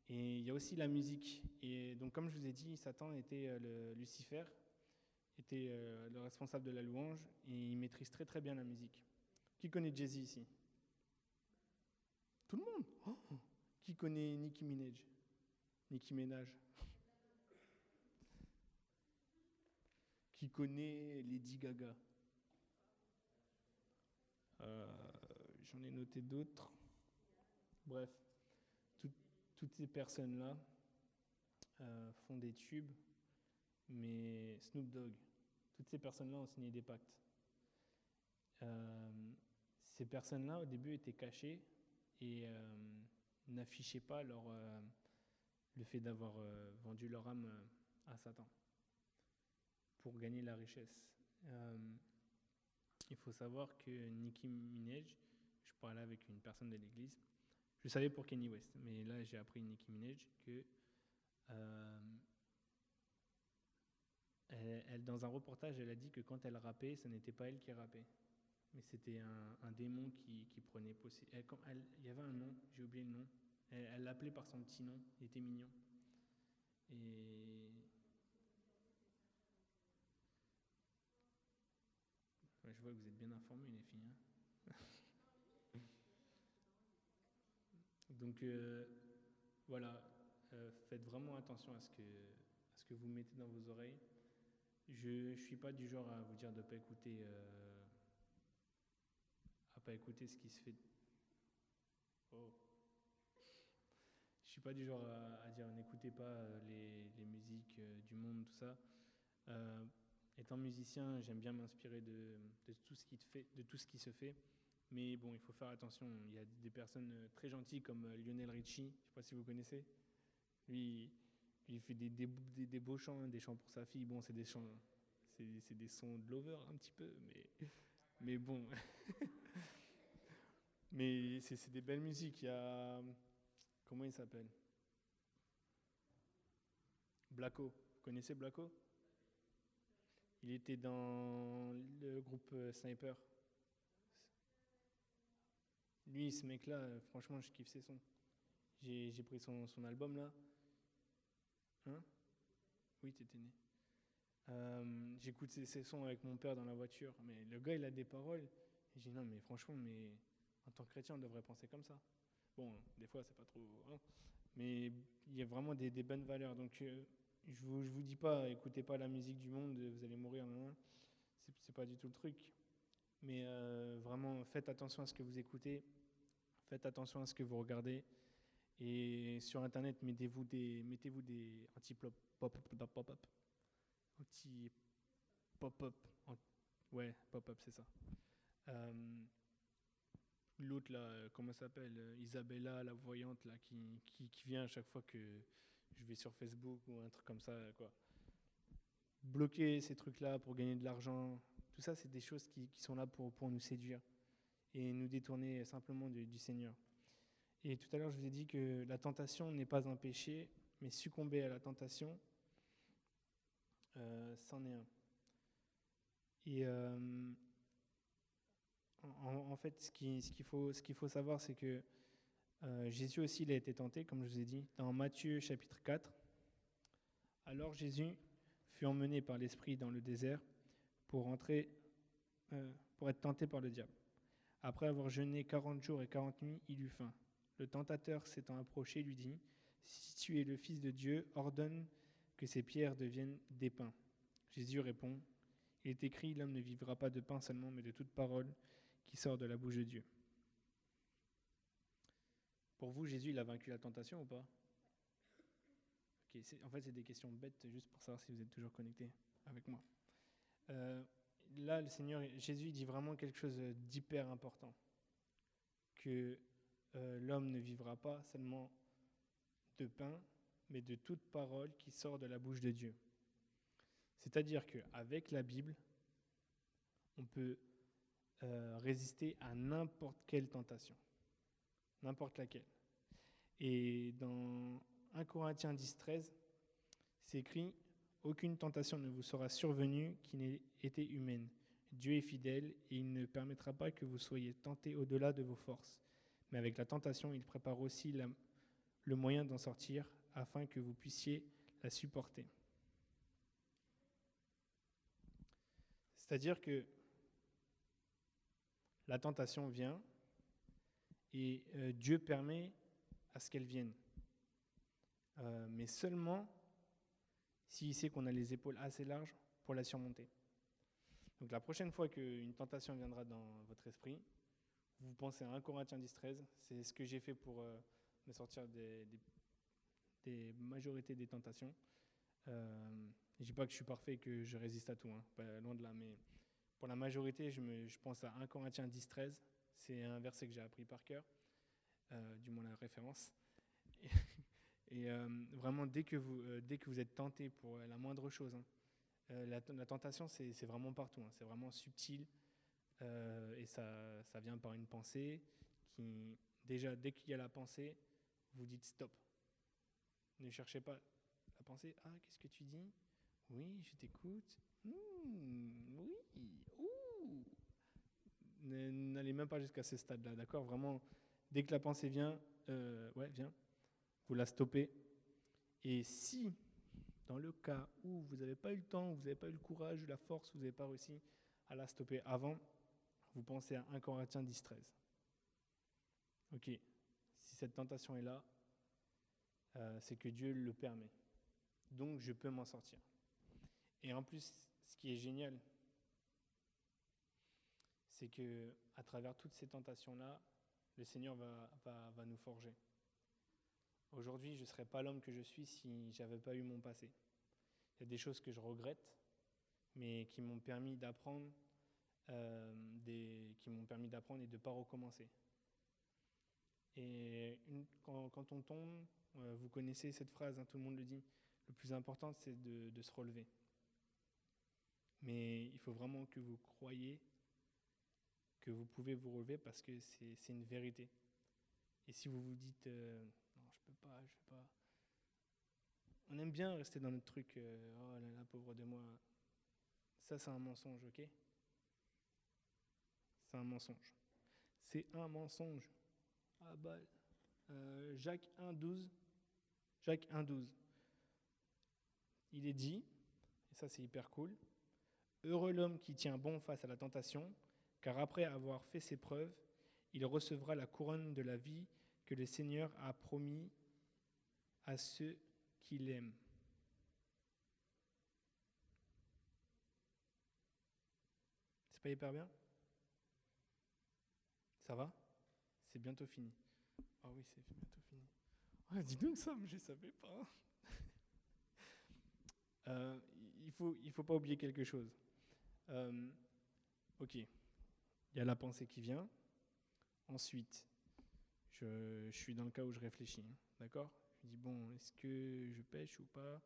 Et il y a aussi la musique. Et donc, comme je vous ai dit, Satan était Lucifer, était le responsable de la louange, et il maîtrise très très bien la musique. Qui connaît Jay-Z ici? Tout le monde. Oh. Qui connaît Nicki Minaj? Nicki Minaj? Qui connaît Lady Gaga? J'en ai noté d'autres. Bref, toutes ces personnes-là font des tubes, mais Snoop Dogg, toutes ces personnes-là ont signé des pactes. Ces personnes-là, au début, étaient cachées et n'affichaient pas le fait d'avoir vendu leur âme à Satan pour gagner la richesse. Il faut savoir que Nicki Minaj, je parlais avec une personne de l'église, je savais pour Kanye West, mais là j'ai appris Nicki Minaj que elle, dans un reportage, elle a dit que quand elle rappait, ce n'était pas elle qui rappait, mais c'était un démon qui prenait possession. Il y avait un nom, j'ai oublié le nom. Elle l'appelait par son petit nom, il était mignon. Et ouais, je vois que vous êtes bien informés, les filles. Hein. Donc voilà, faites vraiment attention à ce que vous mettez dans vos oreilles. Je ne suis pas du genre à vous dire de ne pas écouter, ce qui se fait. Oh. Je ne suis pas du genre à dire n'écoutez pas les musiques du monde, tout ça. Étant musicien, j'aime bien m'inspirer de tout ce qui se fait. Mais bon, il faut faire attention. Il y a des personnes très gentilles comme Lionel Richie, je ne sais pas si vous connaissez. Lui, il fait des beaux chants, des chants pour sa fille. Bon, c'est des chants, c'est des sons de lover un petit peu, mais bon. Mais c'est des belles musiques. Il y a, comment il s'appelle? Blacko. Vous connaissez Blacko? Il était dans le groupe Sniper. Lui, ce mec-là, franchement, je kiffe ses sons. J'ai pris son album là. Hein? Oui, t'étais né. J'écoute ses sons avec mon père dans la voiture, mais le gars, il a des paroles. Et j'ai dit non, mais franchement, mais en tant que chrétien, on devrait penser comme ça. Bon, des fois, c'est pas trop. Hein, mais il y a vraiment des bonnes valeurs. Donc, je vous dis pas, écoutez pas la musique du monde, vous allez mourir. Non, c'est pas du tout le truc. Mais vraiment, faites attention à ce que vous écoutez, faites attention à ce que vous regardez. Et sur Internet, mettez-vous des anti-pop-up. Anti-pop-up. Ouais, pop-up, c'est ça. L'autre, là, comment ça s'appelle? Isabella, la voyante, là, qui vient à chaque fois que je vais sur Facebook ou un truc comme ça, quoi. Bloquer ces trucs-là pour gagner de l'argent, tout ça, c'est des choses qui sont là pour nous séduire et nous détourner simplement du Seigneur. Et tout à l'heure, je vous ai dit que la tentation n'est pas un péché, mais succomber à la tentation, c'en est un. Et en fait, ce qu'il faut savoir, c'est que Jésus aussi, il a été tenté, comme je vous ai dit, dans Matthieu chapitre 4. Alors Jésus fut emmené par l'Esprit dans le désert pour être tenté par le diable. Après avoir jeûné 40 jours et 40 nuits, il eut faim. Le tentateur s'étant approché lui dit « Si tu es le Fils de Dieu, ordonne que ces pierres deviennent des pains. » Jésus répond « Il est écrit, l'homme ne vivra pas de pain seulement, mais de toute parole qui sort de la bouche de Dieu. » Pour vous, Jésus, il a vaincu la tentation ou pas? Ok, en fait, c'est des questions bêtes juste pour savoir si vous êtes toujours connectés avec moi. Là, le Seigneur Jésus dit vraiment quelque chose d'hyper important, que l'homme ne vivra pas seulement de pain, mais de toute parole qui sort de la bouche de Dieu. C'est-à-dire qu'avec la Bible, on peut résister à n'importe quelle tentation, n'importe laquelle. Et dans 1 Corinthiens 10, 13, c'est écrit « Aucune tentation ne vous sera survenue qui n'ait été humaine. Dieu est fidèle et il ne permettra pas que vous soyez tentés au-delà de vos forces. Mais avec la tentation, il prépare aussi le moyen d'en sortir afin que vous puissiez la supporter. » C'est-à-dire que la tentation vient et Dieu permet à ce qu'elle vienne. Mais seulement s'il sait qu'on a les épaules assez larges pour la surmonter. Donc la prochaine fois qu'une tentation viendra dans votre esprit, vous pensez à 1 Corinthiens 10, 13, c'est ce que j'ai fait pour me sortir des majorités des tentations. Je ne dis pas que je suis parfait et que je résiste à tout, hein, pas loin de là, mais pour la majorité, je pense à 1 Corinthiens 10, 13. C'est un verset que j'ai appris par cœur, du moins la référence. Et vraiment, dès que vous êtes tenté pour la moindre chose, hein, la tentation, c'est vraiment partout, hein, c'est vraiment subtil, et ça vient par une pensée qui, déjà, dès qu'il y a la pensée, vous dites stop. Ne cherchez pas la pensée. Ah, qu'est-ce que tu dis ? Oui, je t'écoute. Oui, ouh. N'allez même pas jusqu'à ce stade-là, d'accord ? Vraiment, dès que la pensée vient, vient, vous la stoppez. Et si, dans le cas où vous n'avez pas eu le temps, vous n'avez pas eu le courage, la force, vous n'avez pas réussi à la stopper avant, vous pensez à 1 Corinthiens 10, 13. Ok, si cette tentation est là, c'est que Dieu le permet. Donc, je peux m'en sortir. Et en plus, ce qui est génial, c'est que à travers toutes ces tentations-là, le Seigneur va nous forger. Aujourd'hui, je ne serais pas l'homme que je suis si je n'avais pas eu mon passé. Il y a des choses que je regrette, mais qui m'ont permis d'apprendre, et de ne pas recommencer. Et quand on tombe, vous connaissez cette phrase, hein, tout le monde le dit, le plus important, c'est de se relever. Mais il faut vraiment que vous croyiez que vous pouvez vous relever parce que c'est une vérité. Et si vous vous dites non, je peux pas, je vais pas. On aime bien rester dans notre truc, oh là là, pauvre de moi. Ça, c'est un mensonge, ok ? C'est un mensonge. C'est un mensonge. Ah bah, Jacques 1,12. Jacques 1,12. Il est dit, et ça c'est hyper cool, heureux l'homme qui tient bon face à la tentation, car après avoir fait ses preuves, il recevra la couronne de la vie que le Seigneur a promis à ceux qui l'aiment. C'est pas hyper bien ? Ça va ? C'est bientôt fini. Ah oui, c'est bientôt fini. Oh, dis donc ça, mais je ne savais pas. Il faut pas oublier quelque chose. Ok, il y a la pensée qui vient. Ensuite, je suis dans le cas où je réfléchis, hein, d'accord ? Je dis, bon, est-ce que je pêche ou pas ?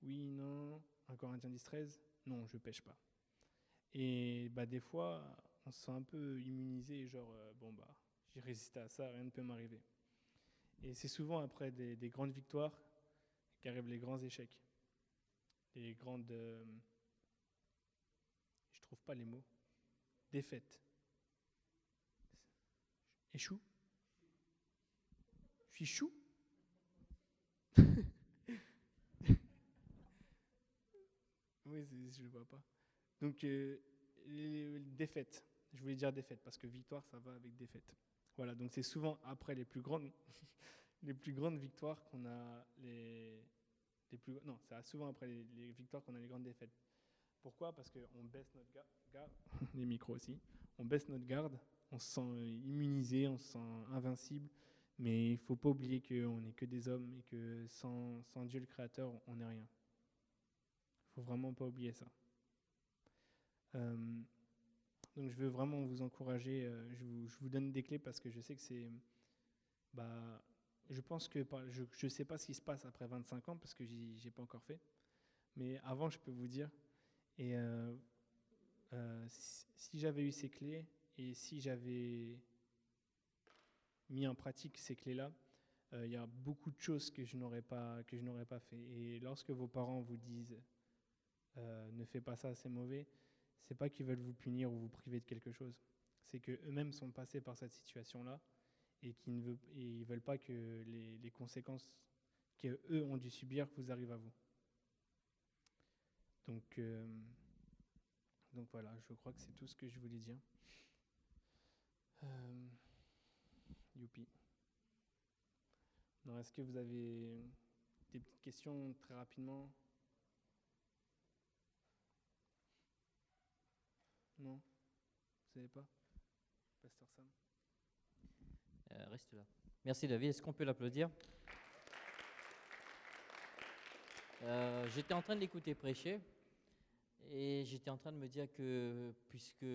Oui, non. 1 Corinthiens 10, 13 ? Non, je pêche pas. Et des fois, on se sent un peu immunisé, genre, j'ai résisté à ça, rien ne peut m'arriver. Et c'est souvent après des grandes victoires qu'arrivent les grands échecs. Les grandes... je trouve pas les mots. Défaites. Échoue ? Je suis chou ? Oui, je ne vois pas. Donc, défaite. Je voulais dire défaite, parce que victoire, ça va avec défaite. Voilà, donc c'est souvent après les plus grandes, les plus grandes victoires qu'on a c'est souvent après les victoires qu'on a les grandes défaites. Pourquoi ? Parce qu'on baisse notre garde, les micros aussi, on baisse notre garde, on se sent immunisé, on se sent invincible, Mais il ne faut pas oublier qu'on n'est que des hommes et que sans Dieu le Créateur, on n'est rien. Il ne faut vraiment pas oublier ça. Donc je veux vraiment vous encourager, je vous donne des clés parce que je sais que c'est... je pense que je ne sais pas ce qui se passe après 25 ans parce que j'ai pas encore fait. Mais avant, je peux vous dire. Et si j'avais eu ces clés et si j'avais mis en pratique ces clés-là, il y a beaucoup de choses que je n'aurais pas fait. Et lorsque vos parents vous disent ne fais pas ça, c'est mauvais, c'est pas qu'ils veulent vous punir ou vous priver de quelque chose. C'est qu'eux-mêmes sont passés par cette situation-là et qu'ils ne veulent pas que les conséquences qu'eux ont dû subir vous arrivent à vous. Donc voilà, je crois que c'est tout ce que je voulais dire. Youpi. Alors, est-ce que vous avez des petites questions très rapidement? Non? Vous savez pas? Pasteur Sam? Reste là. Merci David, est-ce qu'on peut l'applaudir? J'étais en train de l'écouter prêcher et j'étais en train de me dire que puisque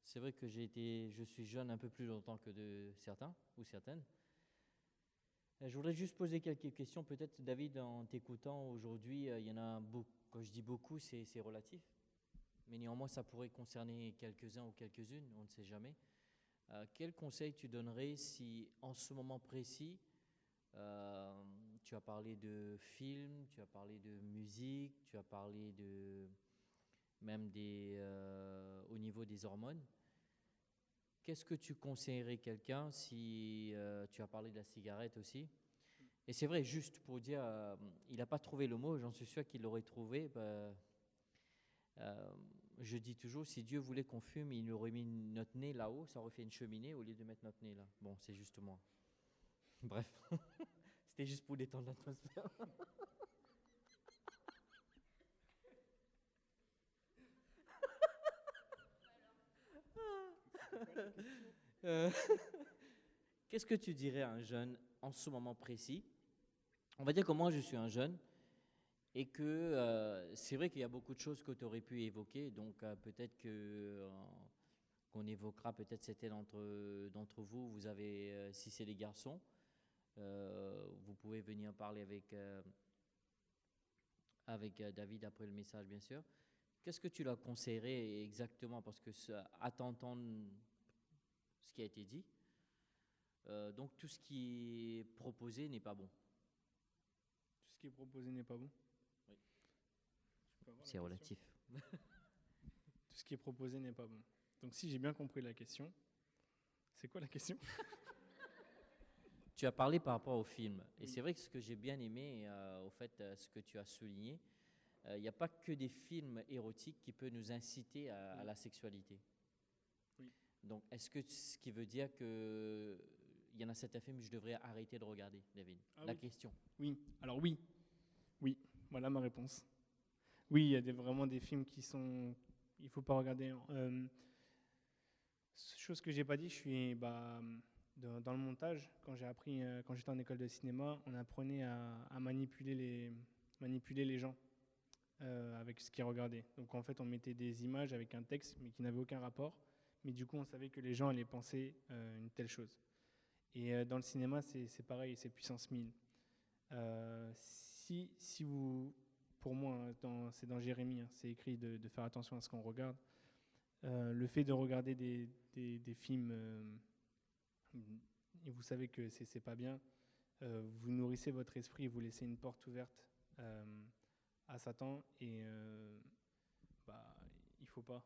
c'est vrai que je suis jeune un peu plus longtemps que de certains ou certaines, je voudrais juste poser quelques questions. Peut-être David, en t'écoutant aujourd'hui, il y en a beaucoup. Quand je dis beaucoup, c'est relatif, mais néanmoins ça pourrait concerner quelques-uns ou quelques-unes, on ne sait jamais. Quel conseil tu donnerais si en ce moment précis, tu as parlé de films, tu as parlé de musique, tu as parlé même au niveau des hormones. Qu'est-ce que tu conseillerais quelqu'un si tu as parlé de la cigarette aussi? Et c'est vrai, juste pour dire, il n'a pas trouvé le mot, j'en suis sûr qu'il l'aurait trouvé. Je dis toujours, si Dieu voulait qu'on fume, il aurait mis notre nez là-haut, ça aurait fait une cheminée au lieu de mettre notre nez là. Bon, c'est juste moi. Bref, c'était juste pour détendre l'atmosphère. Qu'est-ce que tu dirais à un jeune en ce moment précis? On va dire que moi je suis un jeune et que c'est vrai qu'il y a beaucoup de choses que tu aurais pu évoquer, donc peut-être qu'on évoquera, peut-être certains d'entre vous, vous avez, si c'est les garçons, vous pouvez venir parler avec David après le message bien sûr. Qu'est-ce que tu leur conseillerais exactement? Parce que à t'entendre ce qui a été dit, donc tout ce qui est proposé n'est pas bon. Tout ce qui est proposé n'est pas bon? Oui. C'est relatif. Tout ce qui est proposé n'est pas bon. Donc si j'ai bien compris la question, c'est quoi la question? Tu as parlé par rapport au film. Et c'est vrai que ce que j'ai bien aimé, au fait, ce que tu as souligné, il n'y a pas que des films érotiques qui peuvent nous inciter à la sexualité. Oui. Donc, est-ce que ce qui veut dire qu'il y en a certains films que je devrais arrêter de regarder, David? La question. Oui, alors oui. Oui, voilà ma réponse. Oui, il y a vraiment des films qui sont... Il ne faut pas regarder. Chose que je n'ai pas dit, je suis... dans le montage, quand j'étais en école de cinéma, on apprenait à manipuler les gens avec ce qu'ils regardaient. Donc en fait, on mettait des images avec un texte, mais qui n'avait aucun rapport. Mais du coup, on savait que les gens allaient penser une telle chose. Et dans le cinéma, c'est pareil, c'est puissance 1000. Si vous, pour moi, c'est dans Jérémie, c'est écrit de faire attention à ce qu'on regarde. Le fait de regarder des films, et vous savez que c'est pas bien, vous nourrissez votre esprit, vous laissez une porte ouverte à Satan, et il faut pas.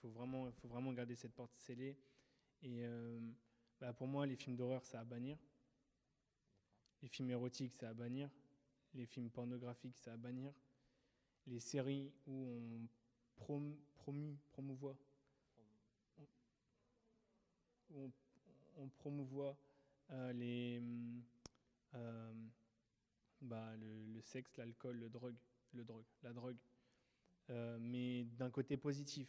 Il faut vraiment garder cette porte scellée. Et pour moi, les films d'horreur, c'est à bannir. Les films érotiques, c'est à bannir. Les films pornographiques, c'est à bannir. Les séries où on promouvoit le sexe, l'alcool, la drogue. Mais d'un côté positif.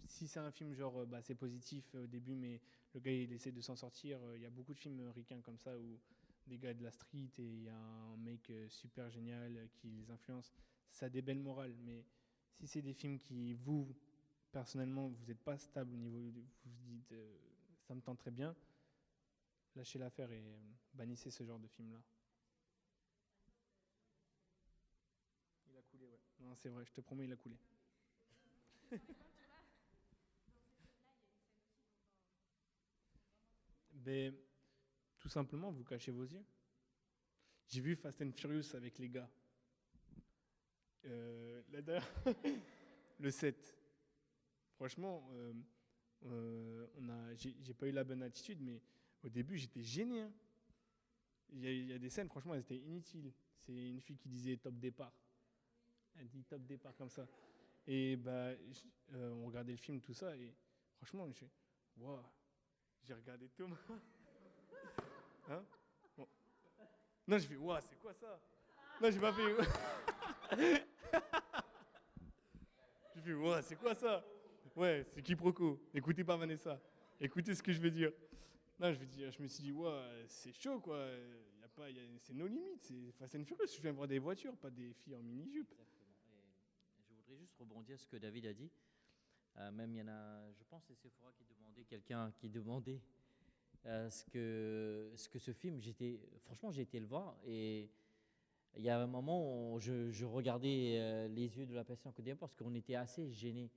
Si c'est un film genre, c'est positif au début, mais le gars il essaie de s'en sortir. Il y a beaucoup de films ricains comme ça où des gars de la street et il y a un mec super génial qui les influence. Ça a des belles morales, mais si c'est des films qui, vous, personnellement, vous n'êtes pas stable au niveau, vous vous dites ça me tente très bien, lâchez l'affaire et bannissez ce genre de film-là. Il a coulé, ouais. Non, c'est vrai, je te promets, il a coulé. Ben, tout simplement, vous cachez vos yeux. J'ai vu Fast and Furious avec les gars. Là d'ailleurs, le 7. Franchement, j'ai pas eu la bonne attitude, mais au début, j'étais gêné. Hein. Il y a des scènes, franchement, elles étaient inutiles. C'est une fille qui disait top départ. Elle dit top départ comme ça. Et bah, on regardait le film, tout ça, et franchement, wow, j'ai regardé Thomas. Hein? Bon. Non, j'ai fait, wow, c'est quoi ça? Non, j'ai pas fait. J'ai fait, wow, c'est quoi ça? Ouais, c'est quiproquo. Écoutez pas Vanessa. Écoutez ce que je vais dire. Non, je me suis dit, wow, c'est chaud, quoi. C'est nos limites, c'est Fast and Furious. Je viens voir des voitures, pas des filles en mini-jupe. Exactement. Et je voudrais juste rebondir sur ce que David a dit. Même il y en a, je pense, c'est Sephora qui demandait, quelqu'un qui demandait ce que ce film, franchement, j'ai été le voir et il y a un moment où je regardais les yeux de la personne à côté parce qu'on était assez gênés.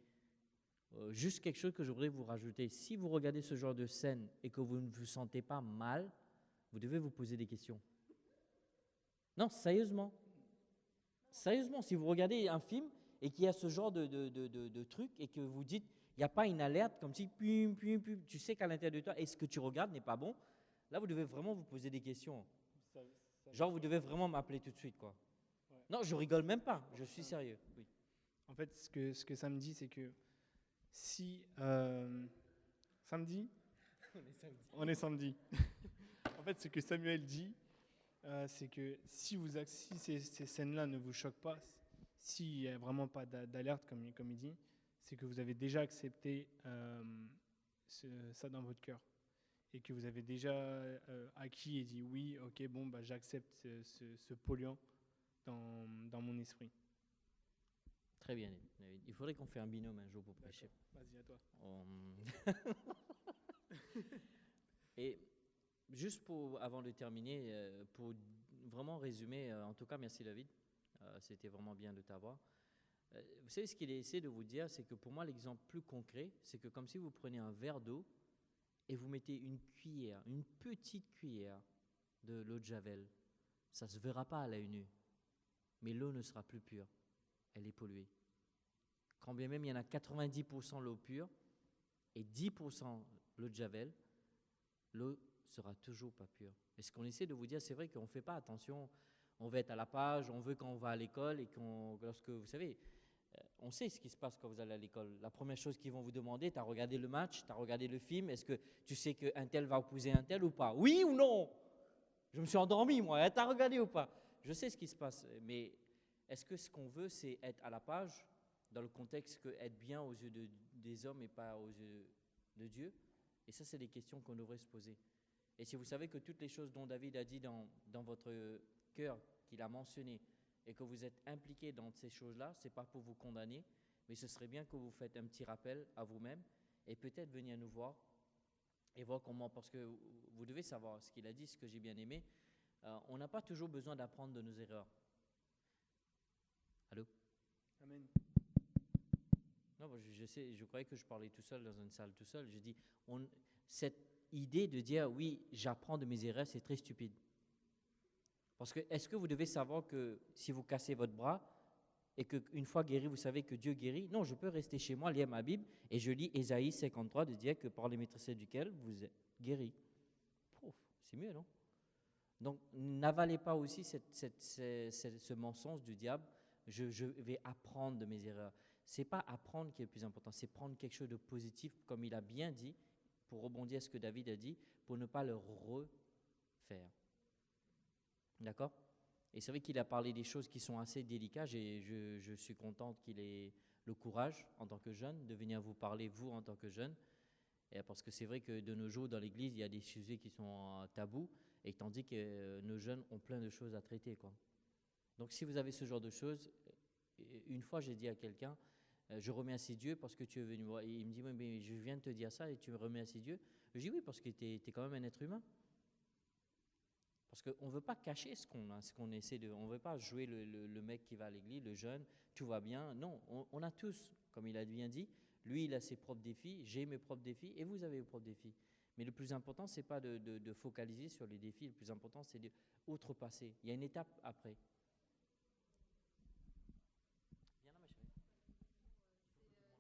Juste quelque chose que je voudrais vous rajouter. Si vous regardez ce genre de scène et que vous ne vous sentez pas mal, vous devez vous poser des questions. Non, sérieusement. Sérieusement, si vous regardez un film et qu'il y a ce genre de truc et que vous dites, il n'y a pas une alerte comme si, tu sais qu'à l'intérieur de toi, et ce que tu regardes n'est pas bon, là, vous devez vraiment vous poser des questions. Genre, vous devez vraiment m'appeler tout de suite, quoi. Ouais. Non, je rigole même pas, je suis sérieux. Oui. En fait, ce que ça me dit, c'est que si samedi, on est samedi. En fait, ce que Samuel dit, c'est que si ces scènes-là ne vous choquent pas, s'il n'y a vraiment pas d'alerte, comme il dit, c'est que vous avez déjà accepté ça dans votre cœur et que vous avez déjà acquis et dit oui, ok, bon, bah, j'accepte ce polluant dans mon esprit. Très bien, David. Il faudrait qu'on fasse un binôme un jour pour prêcher. Vas-y, à toi. Et juste avant de terminer, pour vraiment résumer, en tout cas, merci David, c'était vraiment bien de t'avoir. Vous savez ce qu'il essaie de vous dire, c'est que pour moi, l'exemple plus concret, c'est que comme si vous prenez un verre d'eau et vous mettez une cuillère, une petite cuillère de l'eau de Javel, ça ne se verra pas à l'œil nu, mais l'eau ne sera plus pure, elle est polluée. Quand bien même il y en a 90% l'eau pure et 10% l'eau de Javel, l'eau sera toujours pas pure. Et ce qu'on essaie de vous dire, c'est vrai qu'on ne fait pas attention, on veut être à la page, on veut quand on va à l'école et lorsque, vous savez, on sait ce qui se passe quand vous allez à l'école. La première chose qu'ils vont vous demander, tu as regardé le match, tu as regardé le film, est-ce que tu sais qu'un tel va épouser un tel ou pas? Oui ou non? Je me suis endormi, moi, tu as regardé ou pas? Je sais ce qui se passe, mais est-ce que ce qu'on veut, c'est être à la page, dans le contexte que être bien aux yeux des hommes et pas aux yeux de Dieu? Et ça, c'est des questions qu'on devrait se poser. Et si vous savez que toutes les choses dont David a dit dans votre cœur, qu'il a mentionné, et que vous êtes impliqué dans ces choses-là, ce n'est pas pour vous condamner, mais ce serait bien que vous faites un petit rappel à vous-même et peut-être venir nous voir et voir comment, parce que vous devez savoir ce qu'il a dit, ce que j'ai bien aimé, on n'a pas toujours besoin d'apprendre de nos erreurs. Allô? Amen. Non, je croyais que je parlais tout seul dans une salle tout seul. Je dis, cette idée de dire, oui, j'apprends de mes erreurs, c'est très stupide. Parce que, est-ce que vous devez savoir que si vous cassez votre bras et qu'une fois guéri, vous savez que Dieu guérit? Non, je peux rester chez moi, lire ma Bible et je lis Ésaïe 53 de dire que par les maîtresses duquel vous êtes guéri. C'est mieux, non? Donc, n'avalez pas aussi ce mensonge du diable. Je vais apprendre de mes erreurs. Ce n'est pas apprendre qui est le plus important, c'est prendre quelque chose de positif, comme il a bien dit, pour rebondir à ce que David a dit, pour ne pas le refaire. D'accord? Et c'est vrai qu'il a parlé des choses qui sont assez délicates et je suis contente qu'il ait le courage, en tant que jeune, de venir vous parler, vous, en tant que jeune. Et parce que c'est vrai que de nos jours, dans l'Église, il y a des sujets qui sont tabous, et tandis que nos jeunes ont plein de choses à traiter, quoi. Donc si vous avez ce genre de choses, une fois j'ai dit à quelqu'un, je remercie Dieu parce que tu es venu voir. Et il me dit, oui, mais je viens de te dire ça et tu me remercies Dieu. Je dis oui, parce que tu es quand même un être humain. Parce qu'on ne veut pas cacher ce qu'on a, ce qu'on essaie de. On ne veut pas jouer le mec qui va à l'église, le jeune, tout va bien. Non, on a tous, comme il a bien dit, lui il a ses propres défis, j'ai mes propres défis et vous avez vos propres défis. Mais le plus important, ce n'est pas de focaliser sur les défis, le plus important, c'est d'outrepasser. Il y a une étape après. Viens là, ma chérie.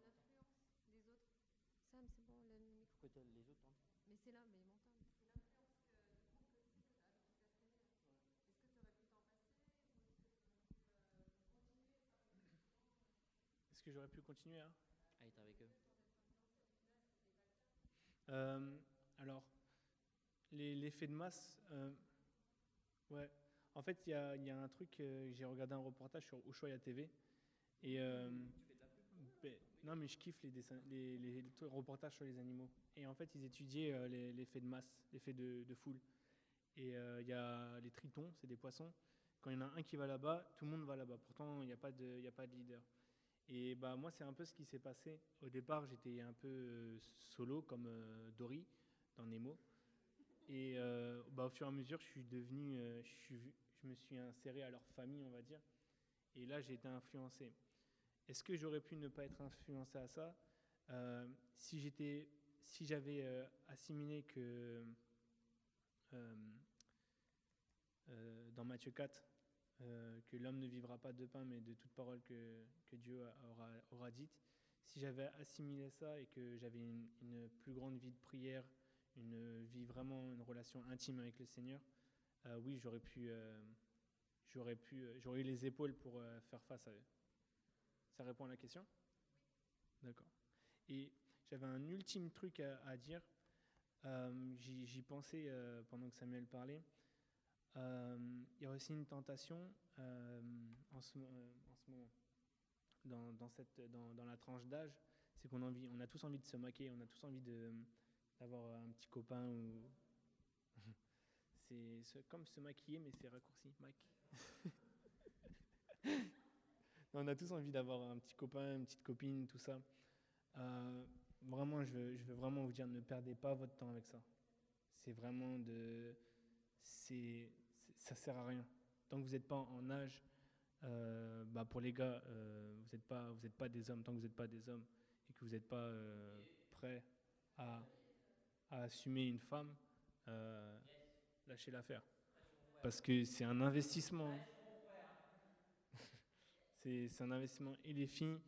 L'influence des autres. Sam, c'est bon, le micro. Pourquoi les autres t'entendent? Mais c'est là, mais il m'entend. Est-ce que j'aurais pu continuer hein À être avec eux. Alors, l'effet de masse, ouais. En fait, il y a un truc, j'ai regardé un reportage sur Ushuaïa TV, et non, mais je kiffe les dessins, les reportages sur les animaux. Et en fait, ils étudiaient l'effet de masse, l'effet de foule. Et il y a les tritons, c'est des poissons. Quand il y en a un qui va là-bas, tout le monde va là-bas. Pourtant, il n'y a pas de leader. Et bah, moi, c'est un peu ce qui s'est passé. Au départ, j'étais un peu solo, comme Dory, dans Nemo. Et bah, au fur et à mesure, je suis devenu, je me suis inséré à leur famille, on va dire. Et là, j'ai été influencé. Est-ce que j'aurais pu ne pas être influencé à ça si j'avais assimilé que dans Matthieu 4, que l'homme ne vivra pas de pain, mais de toute parole que Dieu aura dite. Si j'avais assimilé ça et que j'avais une plus grande vie de prière, une vie vraiment, une relation intime avec le Seigneur, oui, j'aurais eu les épaules pour faire face à eux. Ça répond à la question ? D'accord. Et j'avais un ultime truc à dire. J'y pensais pendant que Samuel parlait. Il y a aussi une tentation en ce moment, dans la tranche d'âge, c'est on a tous envie de se maquer, on a tous envie d'avoir un petit copain ou c'est comme se maquiller mais c'est raccourci, Mac. On a tous envie d'avoir un petit copain, une petite copine, tout ça. Vraiment, je veux vraiment vous dire, ne perdez pas votre temps avec ça. C'est vraiment ça sert à rien. Tant que vous n'êtes pas en âge, bah pour les gars, vous n'êtes pas des hommes. Tant que vous n'êtes pas des hommes et que vous n'êtes pas prêts à assumer une femme, lâchez l'affaire. Parce que c'est un investissement. C'est un investissement. Et les filles,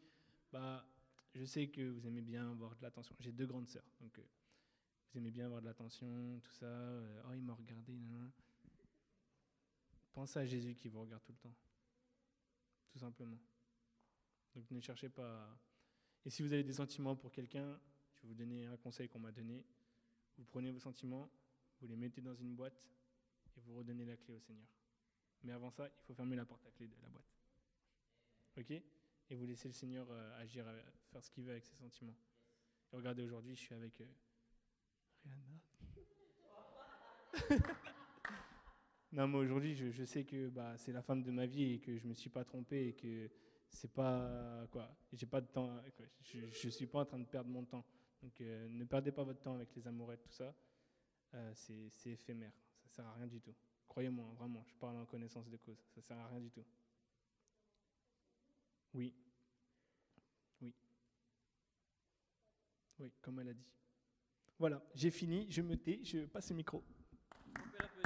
bah, je sais que vous aimez bien avoir de l'attention. J'ai 2 grandes sœurs, donc vous aimez bien avoir de l'attention, tout ça. Oh, il m'a regardé. Nan. Pensez à Jésus qui vous regarde tout le temps. Tout simplement. Donc ne cherchez pas. Et si vous avez des sentiments pour quelqu'un, je vais vous donner un conseil qu'on m'a donné. Vous prenez vos sentiments, vous les mettez dans une boîte et vous redonnez la clé au Seigneur. Mais avant ça, il faut fermer la porte à clé de la boîte. Ok ? Et vous laissez le Seigneur agir, faire ce qu'il veut avec ses sentiments. Et regardez, aujourd'hui, je suis avec Rihanna. Non, mais aujourd'hui, je sais que bah, c'est la femme de ma vie et que je me suis pas trompé et que c'est pas quoi. J'ai pas de temps. Quoi, je suis pas en train de perdre mon temps. Donc, ne perdez pas votre temps avec les amourettes, tout ça. C'est éphémère. Ça sert à rien du tout. Croyez-moi, vraiment. Je parle en connaissance de cause. Ça sert à rien du tout. Oui. Oui. Oui, comme elle a dit. Voilà, j'ai fini. Je me tais. Je passe le micro. On peut l'applaudir.